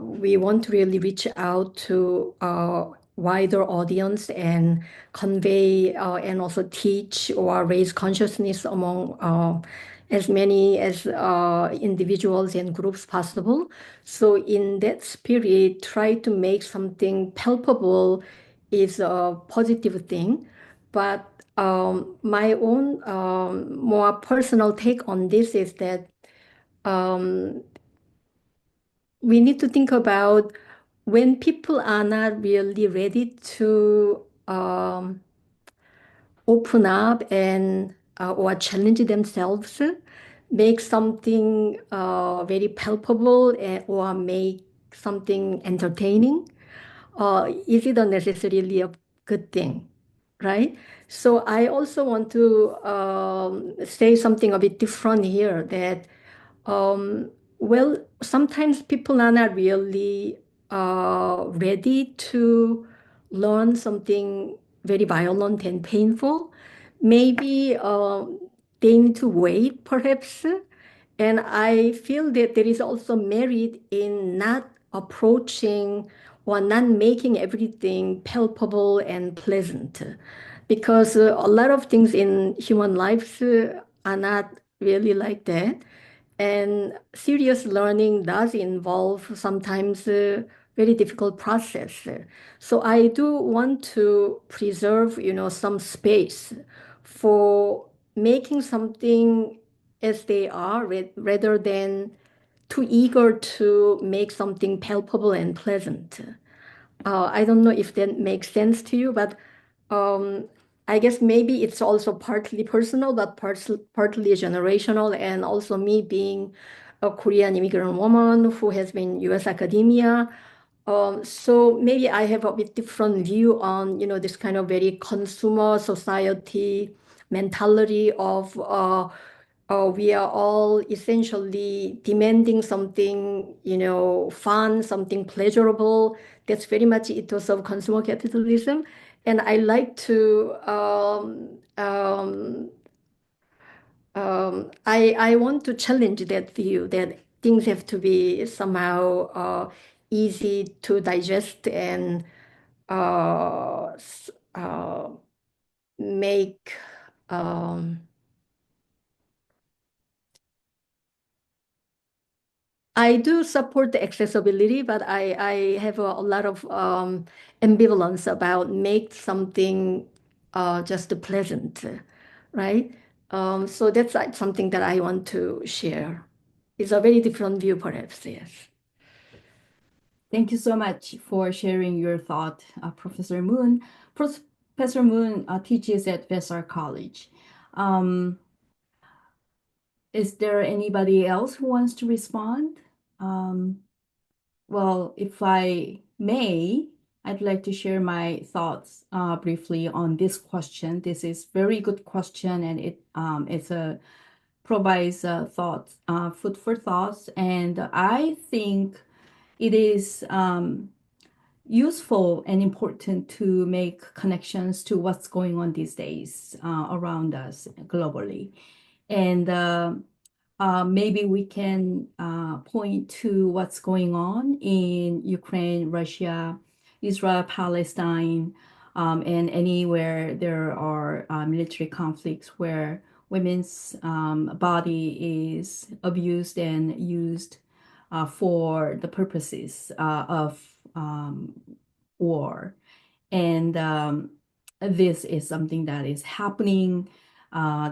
we want to really reach out to a wider audience and convey and also teach or raise consciousness among as many as individuals and groups possible. So in that spirit, try to make something palpable is a positive thing. But my own more personal take on this is that um, we need to think about when people are not really ready to open up and or challenge themselves, make something very palpable or make something entertaining. Is it necessarily a good thing, right? So I also want to say something a bit different here that well, sometimes people are not really ready to learn something very violent and painful. Maybe they need to wait, perhaps. And I feel that there is also merit in not approaching or not making everything palpable and pleasant. Because a lot of things in human lives are not really like that. And serious learning does involve sometimes a very difficult process. So I do want to preserve, some space for making something as they are rather than too eager to make something palpable and pleasant. I don't know if that makes sense to you, but um, I guess maybe it's also partly personal, but partly generational, and also me being a Korean immigrant woman who has been U.S. academia. So maybe I have a bit different view on, this kind of very consumer society mentality of we are all essentially demanding something, fun, something pleasurable. That's very much ethos of consumer capitalism. And I like to, I want to challenge that view that things have to be somehow easy to digest and make. I do support the accessibility, but I have a lot of ambivalence about make something just pleasant, right? So that's something that I want to share. It's a very different view, perhaps, yes. Thank you so much for sharing your thought, Professor Moon. Professor Moon teaches at Vassar College. Is there anybody else who wants to respond? Well, if I may, I'd like to share my thoughts briefly on this question. This is very good question, and it's a provides thoughts, food for thoughts, and I think it is useful and important to make connections to what's going on these days around us globally. And maybe we can point to what's going on in Ukraine, Russia, Israel, Palestine, and anywhere there are military conflicts where women's body is abused and used for the purposes of war. And this is something that is happening to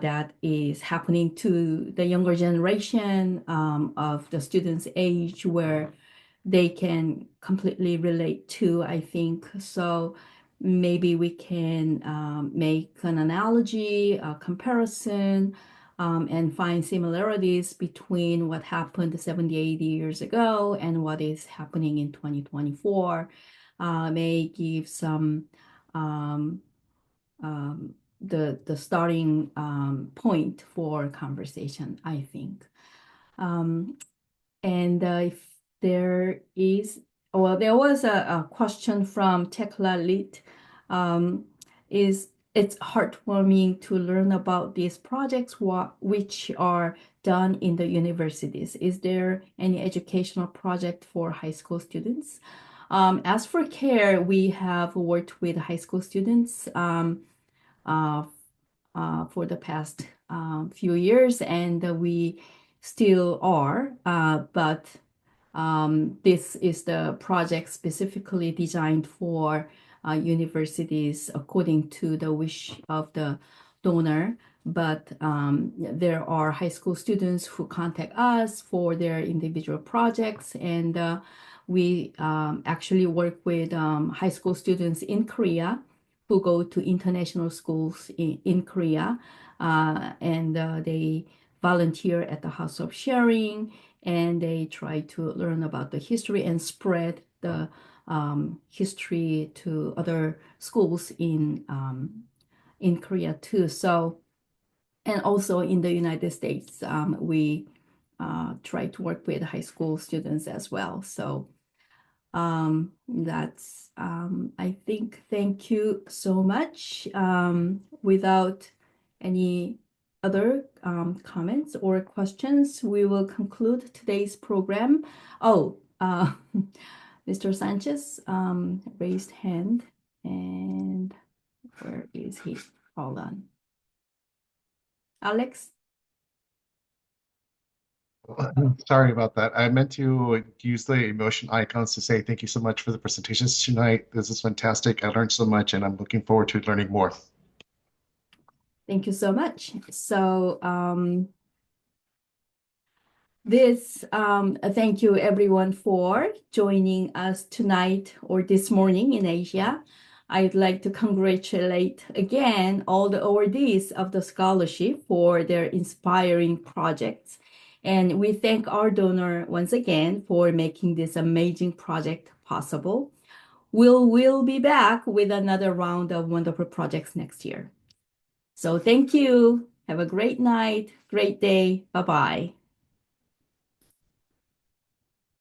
the younger generation of the students' age where they can completely relate to, I think. So maybe we can make an analogy, a comparison, and find similarities between what happened 70, 80 years ago and what is happening in 2024. May give some the starting point for conversation, I think. And if there is, well, there was a question from Tekla Lit. It's heartwarming to learn about these projects which are done in the universities. Is there any educational project for high school students? As for CARE, we have worked with high school students for the past few years, and we still are, but this is the project specifically designed for universities according to the wish of the donor. But there are high school students who contact us for their individual projects, and we actually work with high school students in Korea who go to international schools in Korea, and they volunteer at the House of Sharing, and they try to learn about the history and spread the history to other schools in Korea too. So, and also in the United States, we try to work with high school students as well. So that's I think. Thank you so much. Without any other comments or questions, we will conclude today's program. Oh, Mr. Sanchez raised hand, and where is he? Hold on. Alex? Sorry about that. I meant to use the emotion icons to say thank you so much for the presentations tonight. This is fantastic. I learned so much, and I'm looking forward to learning more. Thank you so much. So thank you everyone for joining us tonight or this morning in Asia. I'd like to congratulate again all the awardees of the scholarship for their inspiring projects. And we thank our donor once again for making this amazing project possible. We'll be back with another round of wonderful projects next year. So thank you. Have a great night, great day. Bye-bye.